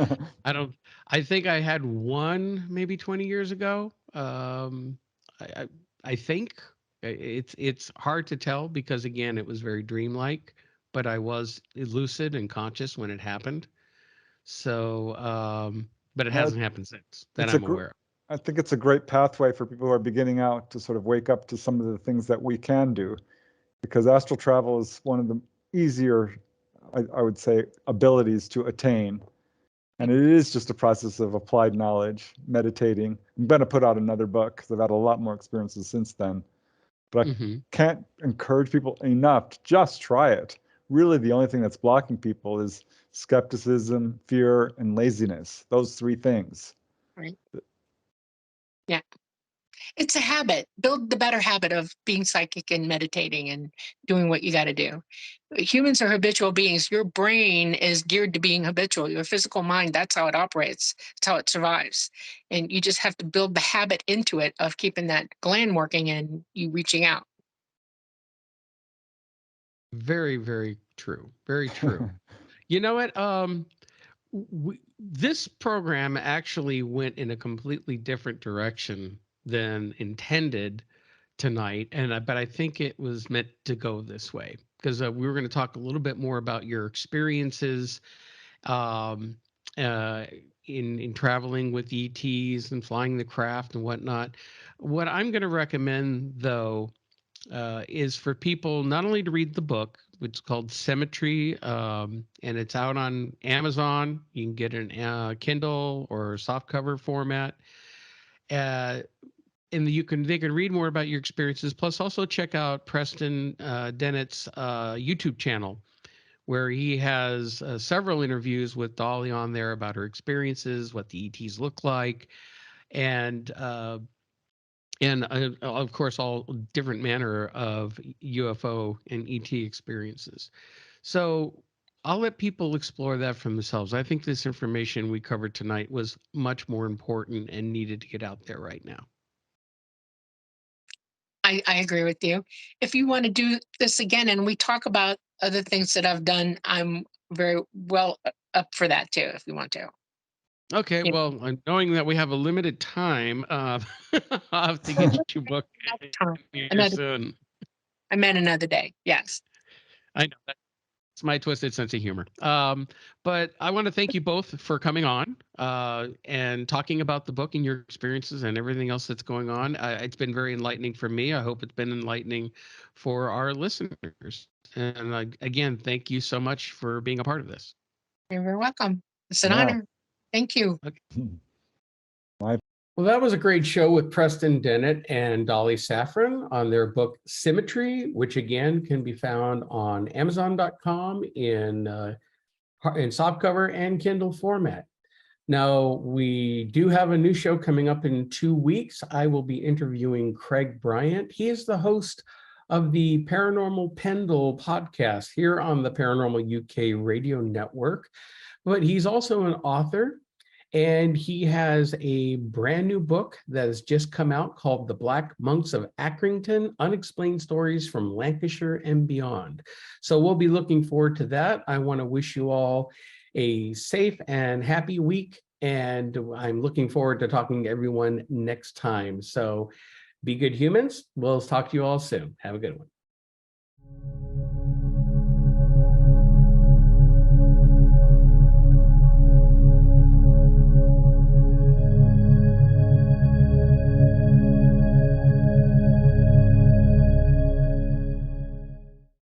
I think I had one maybe 20 years ago. I think it's hard to tell because again, it was very dreamlike, but I was lucid and conscious when it happened. So, but it Well, hasn't happened since that it's a I'm gr- aware of. I think it's a great pathway for people who are beginning out to sort of wake up to some of the things that we can do, because astral travel is one of the easier, I would say, abilities to attain. And it is just a process of applied knowledge, meditating. I'm going to put out another book because I've had a lot more experiences since then. But I can't encourage people enough to just try it. Really, the only thing that's blocking people is skepticism, fear, and laziness. Those three things. Right. Yeah. It's a habit. Build the better habit of being psychic and meditating and doing what you got to do. Humans are habitual beings. Your brain is geared to being habitual. Your physical mind, that's how it operates. That's how it survives. And you just have to build the habit into it of keeping that gland working and you reaching out. Very, very true. Very true. You know what? This program actually went in a completely different direction than intended tonight, but I think it was meant to go this way because we were going to talk a little bit more about your experiences um, in traveling with ETs and flying the craft and whatnot. What I'm going to recommend, though, is for people not only to read the book, which is called Symmetry, and it's out on Amazon. You can get it in Kindle or softcover format. And they can read more about your experiences. Plus, also check out Preston Dennett's YouTube channel, where he has several interviews with Dolly on there about her experiences, what the ETs look like, and of course all different manner of UFO and ET experiences. So I'll let people explore that for themselves. I think this information we covered tonight was much more important and needed to get out there right now. I agree with you. If you want to do this again and we talk about other things that I've done, I'm very well up for that too, if you want to. Okay, You know, well, knowing that we have a limited time, I'll have to get you booked another time, here soon. I meant another day. Yes. I know that's my twisted sense of humor. But I want to thank you both for coming on and talking about the book and your experiences and everything else that's going on. It's been very enlightening for me. I hope it's been enlightening for our listeners. And again, thank you so much for being a part of this. You're very welcome. It's an Yeah. honor. Thank you. Well, that was a great show with Preston Dennett and Dolly Saffran on their book Symmetry, which again can be found on Amazon.com in softcover and Kindle format. Now, we do have a new show coming up in 2 weeks. I will be interviewing Craig Bryant. He is the host of the Paranormal Pendle podcast here on the Paranormal UK radio network, but he's also an author. And he has a brand new book that has just come out called The Black Monks of Accrington, Unexplained Stories from Lancashire and Beyond. So we'll be looking forward to that. I want to wish you all a safe and happy week. And I'm looking forward to talking to everyone next time. So be good humans. We'll talk to you all soon. Have a good one.